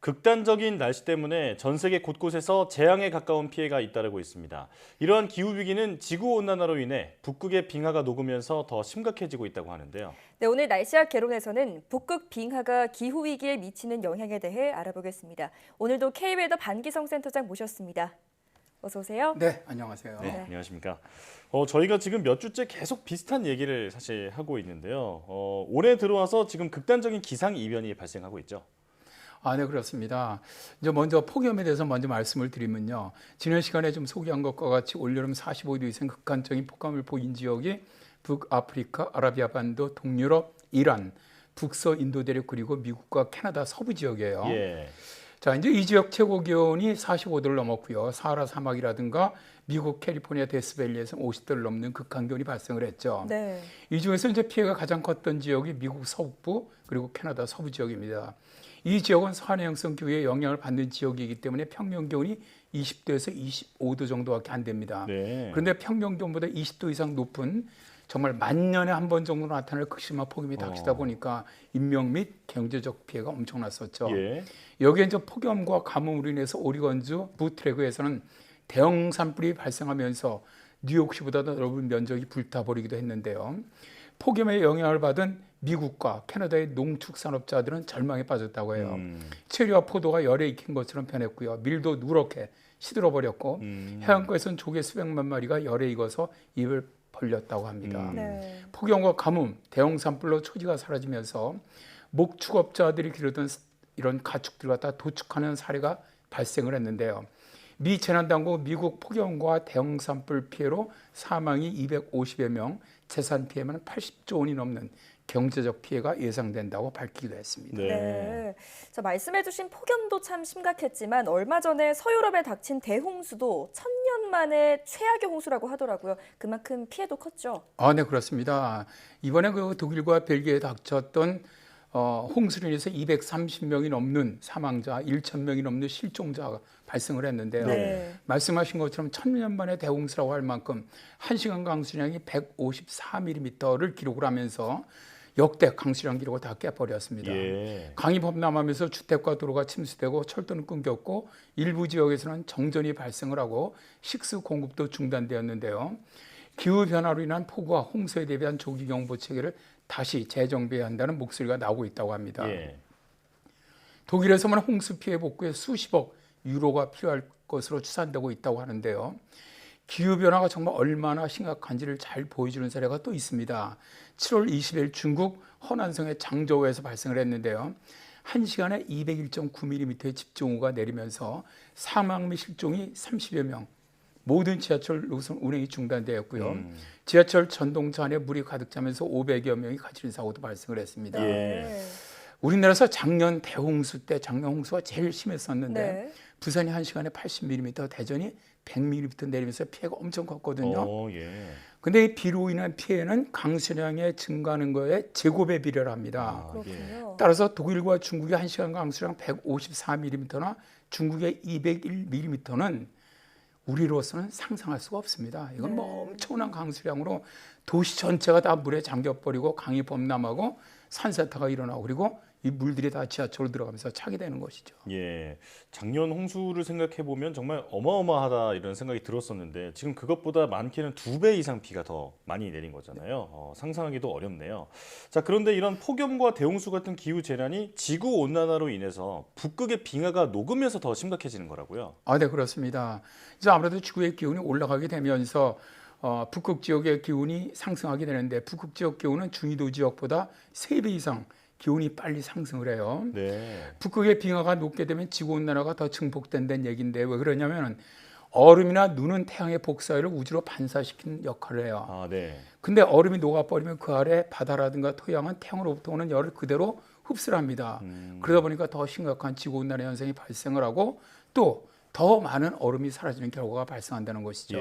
극단적인 날씨 때문에 전 세계 곳곳에서 재앙에 가까운 피해가 잇따르고 있습니다. 이러한 기후위기는 지구온난화로 인해 북극의 빙하가 녹으면서 더 심각해지고 있다고 하는데요. 네, 오늘 날씨학 개론에서는 북극 빙하가 기후위기에 미치는 영향에 대해 알아보겠습니다. 오늘도 K웨더 반기성 센터장 모셨습니다. 어서 오세요. 네, 안녕하세요. 네, 안녕하십니까. 저희가 지금 몇 주째 계속 비슷한 얘기를 사실 하고 있는데요. 올해 들어와서 지금 극단적인 기상이변이 발생하고 있죠. 네, 그렇습니다. 이제 먼저 폭염에 대해서 먼저 말씀을 드리면요. 지난 시간에 좀 소개한 것과 같이 올여름 45도 이상 극한적인 폭염을 보인 지역이 북아프리카, 아라비아 반도, 동유럽, 이란, 북서 인도 대륙 그리고 미국과 캐나다 서부 지역이에요. 예. 자, 이제 이 지역 최고 기온이 45도를 넘었고요. 사하라 사막이라든가 미국 캘리포니아 데스밸리에서 50도를 넘는 극한 기온이 발생을 했죠. 네. 이 중에서 이제 피해가 가장 컸던 지역이 미국 서북부 그리고 캐나다 서부 지역입니다. 이 지역은 서한해양성 기후에 영향을 받는 지역이기 때문에 평년 기온이 20도에서 25도 정도밖에 안 됩니다. 네. 그런데 평년 기온보다 20도 이상 높은 정말 만년에 한 번 정도 나타날 극심한 폭염이 닥치다 보니까 인명 및 경제적 피해가 엄청났었죠. 예. 여기에 이제 폭염과 가뭄으로 인해서 오리건주 부트레그에서는 대형 산불이 발생하면서 뉴욕시보다 더 넓은 면적이 불타버리기도 했는데요. 폭염의 영향을 받은 미국과 캐나다의 농축산업자들은 절망에 빠졌다고 해요. 체리와 포도가 열에 익힌 것처럼 변했고요. 밀도 누렇게 시들어버렸고 해안가에서는 조개 수백만 마리가 열에 익어서 입을 벌렸다고 합니다. 네. 폭염과 가뭄, 대형 산불로 초지가 사라지면서 목축업자들이 기르던 이런 가축들 갖다 도축하는 사례가 발생을 했는데요. 미 재난당국 미국 폭염과 대형 산불 피해로 사망이 250여 명, 재산 피해만 80조 원이 넘는 경제적 피해가 예상된다고 밝히기도 했습니다. 네. 자, 말씀해주신 폭염도 참 심각했지만 얼마 전에 서유럽에 닥친 대홍수도 1000년 만에 최악의 홍수라고 하더라고요. 그만큼 피해도 컸죠. 네, 그렇습니다. 이번에 그 독일과 벨기에에 닥쳤던 홍수로 인해서 230명이 넘는 사망자, 1,000명이 넘는 실종자가 발생을 했는데요. 네. 말씀하신 것처럼 1000년 만에 대홍수라고 할 만큼 1시간 강수량이 154mm를 기록을 하면서 역대 강수량 기록을 다 깨버렸습니다. 예. 강이 범람하면서 주택과 도로가 침수되고 철도는 끊겼고 일부 지역에서는 정전이 발생을 하고 식수 공급도 중단되었는데요. 기후변화로 인한 폭우와 홍수에 대비한 조기경보 체계를 다시 재정비해야 한다는 목소리가 나오고 있다고 합니다. 예. 독일에서만 홍수 피해 복구에 수십억 유로가 필요할 것으로 추산되고 있다고 하는데요. 기후변화가 정말 얼마나 심각한지를 잘 보여주는 사례가 또 있습니다. 7월 20일 중국 허난성의 장저우에서 발생을 했는데요. 1시간에 201.9mm의 집중호우가 내리면서 사망 및 실종이 30여 명, 모든 지하철 노선 운행이 중단되었고요. 지하철 전동차 안에 물이 가득 차면서 500여 명이 갇히는 사고도 발생을 했습니다. 예. 우리나라에서 작년 대홍수 때 작년 홍수가 제일 심했었는데 네. 부산이 1시간에 80mm, 대전이 100mm 내리면서 피해가 엄청 컸거든요. 근데 이 비로 인한 피해는 강수량의 증가하는 거에 제곱에 비례를 합니다. 그렇군요. 따라서 독일과 중국의 1시간 강수량 154mm나 중국의 201mm는 우리로서는 상상할 수가 없습니다. 이건 뭐 엄청난 강수량으로 도시 전체가 다 물에 잠겨버리고 강이 범람하고 산사태가 일어나고 그리고 이 물들이 다 지하철로 들어가면서 차게 되는 것이죠. 예, 작년 홍수를 생각해 보면 정말 어마어마하다 이런 생각이 들었었는데 지금 그것보다 많게는 2배 이상 비가 더 많이 내린 거잖아요. 상상하기도 어렵네요. 자, 그런데 이런 폭염과 대홍수 같은 기후 재난이 지구 온난화로 인해서 북극의 빙하가 녹으면서 더 심각해지는 거라고요? 아, 네, 그렇습니다. 이제 아무래도 지구의 기온이 올라가게 되면서 북극 지역의 기온이 상승하게 되는데 북극 지역 기온은 중위도 지역보다 3배 이상 기온이 빨리 상승을 해요. 북극의 빙하가 녹게 되면 지구온난화가 더 증폭된다는 얘기인데 왜 그러냐면 얼음이나 눈은 태양의 복사열을 우주로 반사시키는 역할을 해요. 근데 얼음이 녹아버리면 그 아래 바다라든가 토양은 태양으로부터 오는 열을 그대로 흡수를 합니다. 그러다 보니까 더 심각한 지구온난화 현상이 발생을 하고 또 더 많은 얼음이 사라지는 결과가 발생한다는 것이죠.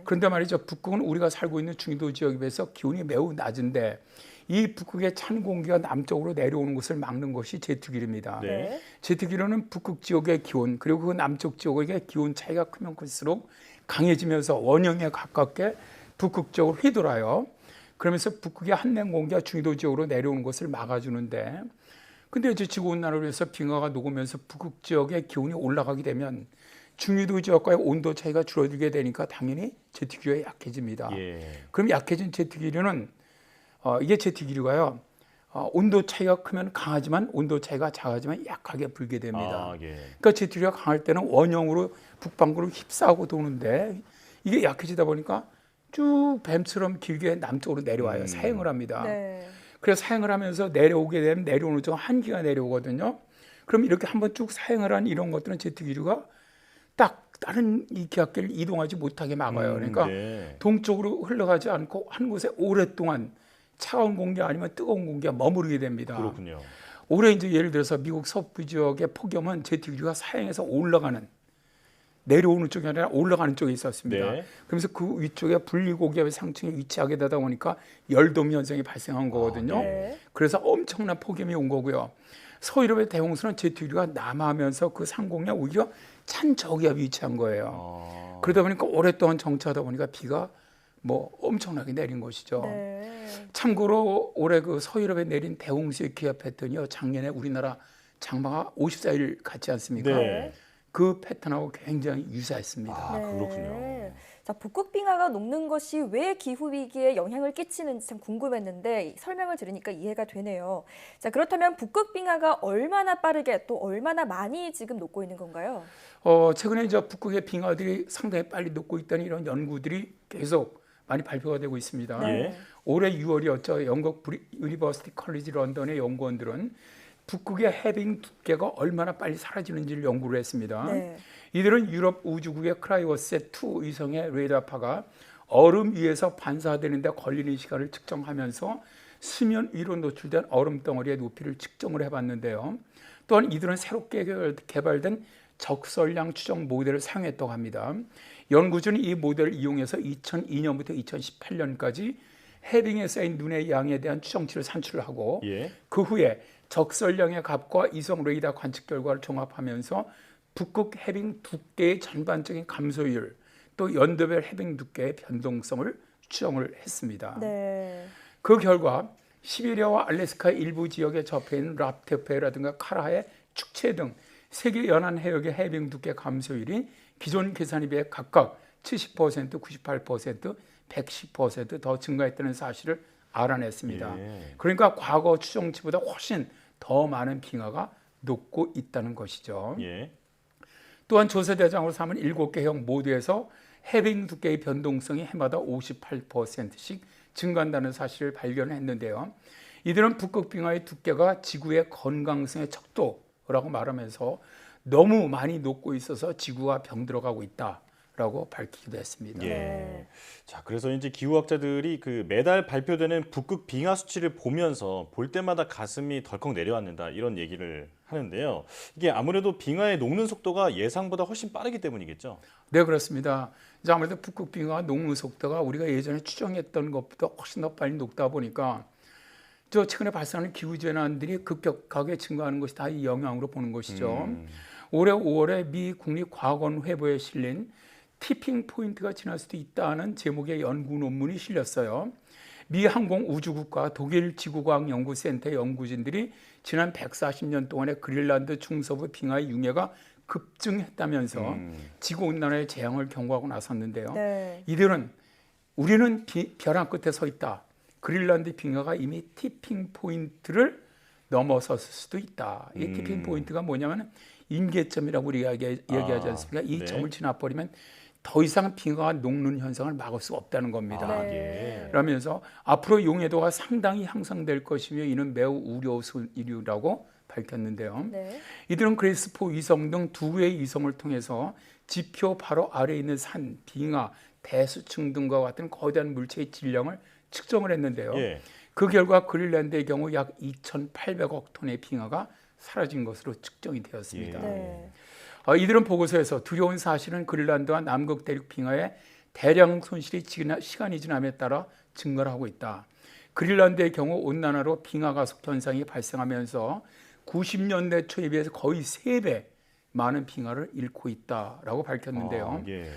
그런데 말이죠. 북극은 우리가 살고 있는 중위도 지역에 비해서 기온이 매우 낮은데 이 북극의 찬 공기가 남쪽으로 내려오는 것을 막는 것이 제트기류입니다. 제트기류는 북극 지역의 기온 그리고 그 남쪽 지역의 기온 차이가 크면 클수록 강해지면서 원형에 가깝게 북극 지역으로 휘돌아요. 그러면서 북극의 한냉 공기가 중위도 지역으로 내려오는 것을 막아주는데 근데 이제 지구온난화로 해서 빙하가 녹으면서 북극 지역의 기온이 올라가게 되면 중위도 지역과의 온도 차이가 줄어들게 되니까 당연히 제트기류가 약해집니다. 그럼 약해진 제트기류는 이게 제트기류가요. 온도 차이가 크면 강하지만 온도 차이가 작아지면 약하게 불게 됩니다. 그러니까 제트기류가 강할 때는 원형으로 북반구로 휩싸고 도는데 이게 약해지다 보니까 쭉 뱀처럼 길게 남쪽으로 내려와요. 사행을 합니다. 그래서 사행을 하면서 내려오게 되면 내려오는 쪽 한기가 내려오거든요. 그럼 이렇게 한번 쭉 사행을 한 이런 것들은 제트기류가 딱 다른 이 기압계를 이동하지 못하게 막아요. 그러니까 동쪽으로 흘러가지 않고 한 곳에 오랫동안 차가운 공기 아니면 뜨거운 공기가 머무르게 됩니다. 그렇군요. 올해 이제 예를 들어서 미국 서부 지역의 폭염은 제트기류가 사행해서 올라가는 내려오는 쪽이 아니라 올라가는 쪽에 있었습니다. 그러면서 그 위쪽에 분리고기압의 상층에 위치하게 되다 보니까 열돔 현상이 발생한 거거든요. 그래서 엄청난 폭염이 온 거고요. 서유럽의 대홍수는 제트기류가 남하하면서 그 상공에 오히려 찬 저기압이 위치한 거예요. 그러다 보니까 오랫동안 정체하다 보니까 비가 뭐 엄청나게 내린 것이죠. 참고로 올해 그 서유럽에 내린 대홍수의 기압 패턴이요. 작년에 우리나라 장마가 54일 같지 않습니까? 그 패턴하고 굉장히 유사했습니다. 그렇군요. 자, 북극 빙하가 녹는 것이 왜 기후 위기에 영향을 끼치는지 참 궁금했는데 설명을 들으니까 이해가 되네요. 자, 그렇다면 북극 빙하가 얼마나 빠르게 또 얼마나 많이 지금 녹고 있는 건가요? 최근에 이제 북극의 빙하들이 상당히 빨리 녹고 있다는 이런 연구들이 계속 많이 발표가 되고 있습니다. 올해 6월이었죠. 영국 유니버시티 컬리지 런던의 연구원들은 북극의 해빙 두께가 얼마나 빨리 사라지는지를 연구를 했습니다. 이들은 유럽 우주국의 크라이오셋 2 위성의 레이더파가 얼음 위에서 반사되는 데 걸리는 시간을 측정하면서 수면 위로 노출된 얼음 덩어리의 높이를 측정을 해봤는데요. 또한 이들은 새롭게 개발된 적설량 추정 모델을 사용했다고 합니다. 연구진은 이 모델을 이용해서 2002년부터 2018년까지 해빙에 쌓인 눈의 양에 대한 추정치를 산출을 하고 그 후에 적설량의 값과 이성 레이더 관측 결과를 종합하면서 북극 해빙 두께의 전반적인 감소율 또 연도별 해빙 두께의 변동성을 추정을 했습니다. 그 결과 시베리아와 알래스카의 일부 지역에 접해 있는 랍테페라든가 카라의 축체 등 세계 연안 해역의 해빙 두께 감소율이 기존 계산에 비해 각각 70%, 98%, 110% 더 증가했다는 사실을 알아냈습니다. 그러니까 과거 추정치보다 훨씬 더 많은 빙하가 녹고 있다는 것이죠. 또한 조사 대상으로 삼은 7개 해역 모두에서 해빙 두께의 변동성이 해마다 58%씩 증가한다는 사실을 발견했는데요. 이들은 북극빙하의 두께가 지구의 건강성의 척도라고 말하면서 너무 많이 녹고 있어서 지구가 병들어가고 있다라고 밝히기도 했습니다. 예. 자, 그래서 이제 기후학자들이 그 매달 발표되는 북극 빙하 수치를 보면서 볼 때마다 가슴이 덜컥 내려앉는다 이런 얘기를 하는데요. 이게 아무래도 빙하의 녹는 속도가 예상보다 훨씬 빠르기 때문이겠죠? 네, 그렇습니다. 이제 아무래도 북극 빙하 녹는 속도가 우리가 예전에 추정했던 것보다 훨씬 더 빨리 녹다 보니까 최근에 발생하는 기후 재난들이 급격하게 증가하는 것이 다 이 영향으로 보는 것이죠. 올해 5월에 미 국립과학원회보에 실린 티핑 포인트가 지날 수도 있다는 제목의 연구 논문이 실렸어요. 미 항공우주국과 독일 지구과학연구센터 연구진들이 지난 140년 동안의 그린란드 중서부 빙하의 융해가 급증했다면서 지구온난화의 재앙을 경고하고 나섰는데요. 네. 이들은 우리는 벼랑 끝에 서 있다. 그린란드 빙하가 이미 티핑 포인트를 넘어섰을 수도 있다. 이 티핑 포인트가 뭐냐면 임계점이라고 우리가 얘기하지 않습니까? 이 네. 점을 지나버리면 더 이상 빙하가 녹는 현상을 막을 수가 없다는 겁니다. 예. 그러면서 앞으로 용해도가 상당히 향상될 것이며 이는 매우 우려스러운 일이라고 밝혔는데요. 네. 이들은 그레이스포 위성 등 두 개의 위성을 통해서 지표 바로 아래에 있는 산, 빙하, 대수층 등과 같은 거대한 물체의 질량을 측정을 했는데요. 예. 그 결과 그린란드의 경우 약 2,800억 톤의 빙하가 사라진 것으로 측정이 되었습니다. 네. 이들은 보고서에서 두려운 사실은 그린란드와 남극 대륙 빙하의 대량 손실이 시간이 지남에 따라 증가를 하고 있다. 그린란드의 경우 온난화로 빙하 가속 현상이 발생하면서 90년대 초에 비해서 거의 3배 많은 빙하를 잃고 있다라고 밝혔는데요. 예.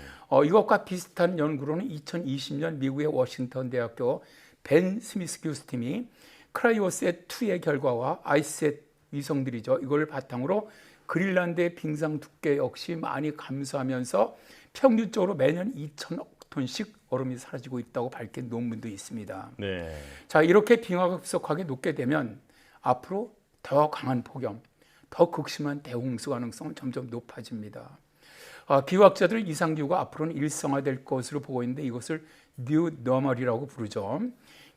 이것과 비슷한 연구로는 2020년 미국의 워싱턴 대학교 벤 스미스 교수팀이 크라이오셋2의 결과와 아이셋 위성들이죠. 이걸 바탕으로 그린란드의 빙상 두께 역시 많이 감소하면서 평균적으로 매년 2,000억 톤씩 얼음이 사라지고 있다고 밝힌 논문도 있습니다. 네. 자, 이렇게 빙하가 급속하게 녹게 되면 앞으로 더 강한 폭염, 더 극심한 대홍수 가능성은 점점 높아집니다. 기후학자들은 이상기후가 앞으로는 일상화될 것으로 보고 있는데 이것을 뉴 노멀이라고 부르죠.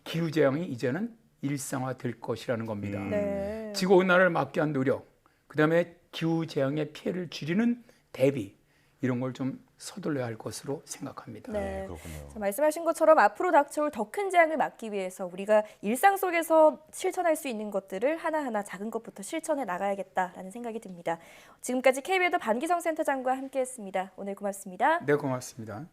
기후재앙이 이제는 일상화될 것이라는 겁니다. 네. 지구온난화를 막기 위한 노력, 그다음에 기후재앙의 피해를 줄이는 대비 이런 걸 좀 서둘러야 할 것으로 생각합니다. 네. 그렇군요. 자, 말씀하신 것처럼 앞으로 닥쳐올 더 큰 재앙을 막기 위해서 우리가 일상 속에서 실천할 수 있는 것들을 하나하나 작은 것부터 실천해 나가야겠다라는 생각이 듭니다. 지금까지 KBS 반기성 센터장과 함께했습니다. 오늘 고맙습니다. 네, 고맙습니다.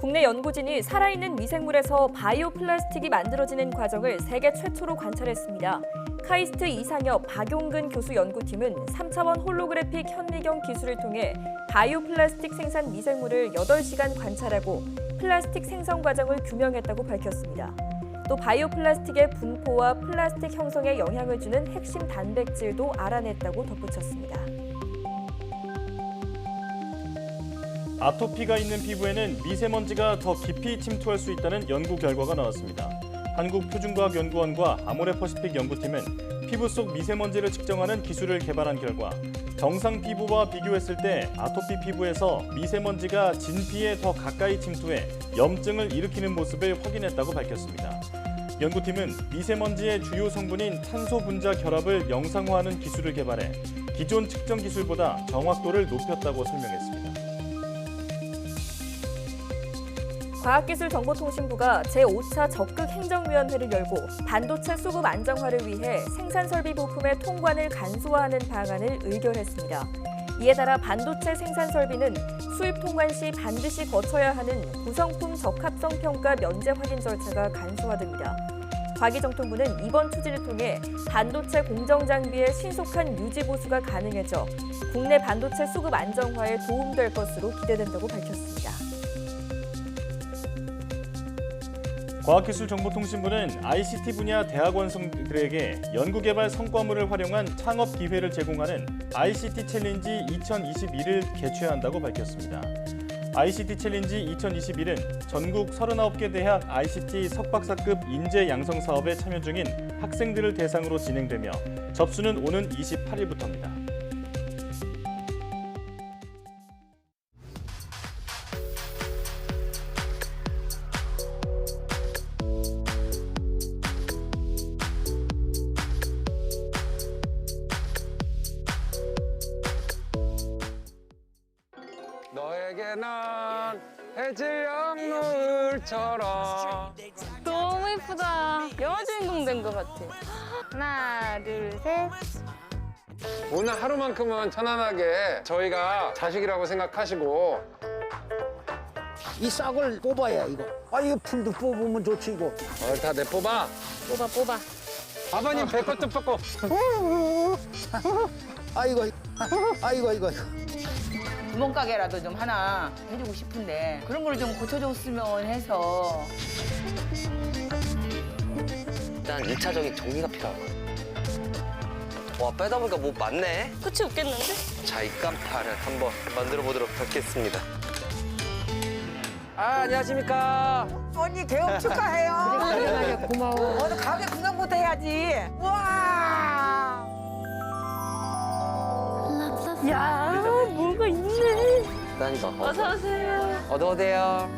국내 연구진이 살아있는 미생물에서 바이오 플라스틱이 만들어지는 과정을 세계 최초로 관찰했습니다. 카이스트 이상엽, 박용근 교수 연구팀은 3차원 홀로그래픽 현미경 기술을 통해 바이오 플라스틱 생산 미생물을 8시간 관찰하고 플라스틱 생성 과정을 규명했다고 밝혔습니다. 또 바이오 플라스틱의 분포와 플라스틱 형성에 영향을 주는 핵심 단백질도 알아냈다고 덧붙였습니다. 아토피가 있는 피부에는 미세먼지가 더 깊이 침투할 수 있다는 연구 결과가 나왔습니다. 한국표준과학연구원과 아모레퍼시픽 연구팀은 피부 속 미세먼지를 측정하는 기술을 개발한 결과 정상 피부와 비교했을 때 아토피 피부에서 미세먼지가 진피에 더 가까이 침투해 염증을 일으키는 모습을 확인했다고 밝혔습니다. 연구팀은 미세먼지의 주요 성분인 탄소 분자 결합을 영상화하는 기술을 개발해 기존 측정 기술보다 정확도를 높였다고 설명했습니다. 과학기술정보통신부가 제5차 적극행정위원회를 열고 반도체 수급 안정화를 위해 생산설비 부품의 통관을 간소화하는 방안을 의결했습니다. 이에 따라 반도체 생산설비는 수입 통관 시 반드시 거쳐야 하는 구성품 적합성 평가 면제 확인 절차가 간소화됩니다. 과기정통부는 이번 추진을 통해 반도체 공정 장비의 신속한 유지 보수가 가능해져 국내 반도체 수급 안정화에 도움될 것으로 기대된다고 밝혔습니다. 과학기술정보통신부는 ICT 분야 대학원생들에게 연구개발 성과물을 활용한 창업 기회를 제공하는 ICT 챌린지 2021을 개최한다고 밝혔습니다. ICT 챌린지 2021은 전국 39개 대학 ICT 석박사급 인재 양성 사업에 참여 중인 학생들을 대상으로 진행되며 접수는 오는 28일부터입니다. 너에게는 해질녘 노을처럼. 너무 예쁘다. 영화 주인공 된 것 같아. 하나, 둘, 셋. 오늘 하루만큼은 편안하게 저희가 자식이라고 생각하시고. 이 싹을 뽑아야 이거. 아 이거 풀도 뽑으면 좋지 이거. 다 내 뽑아. 뽑아. 아버님 배꼽도 뽑고. 아이고. 구멍가게라도 좀 하나 해주고 싶은데 그런 걸 좀 고쳐줬으면 해서. 일단 1차적인 정리가 필요하고. 와, 빼다 보니까 뭐 많네. 그치, 웃겠는데? 자, 이 깜판을 한번 만들어 보도록 하겠습니다. 안녕하십니까. 언니 개업 축하해요. 그래, 고마워. 오늘 가게 구경부터 해야지. 우와. 야, 뭐가 있네. 다니다. 어서 오세요. 어서오세요.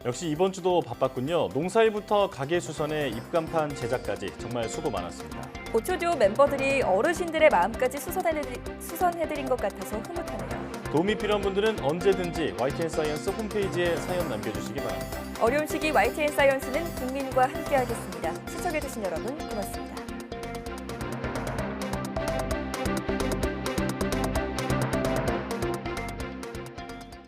역시 이번 주도 바빴군요. 농사일부터 가게 수선에 입간판 제작까지 정말 수고 많았습니다. 고초듀오 멤버들이 어르신들의 마음까지 수선해드린 것 같아서 흐뭇하네요. 도움이 필요한 분들은 언제든지 YTN 사이언스 홈페이지에 사연 남겨주시기 바랍니다. 어려운 시기 YTN 사이언스는 국민과 함께하겠습니다. 시청해주신 여러분 고맙습니다.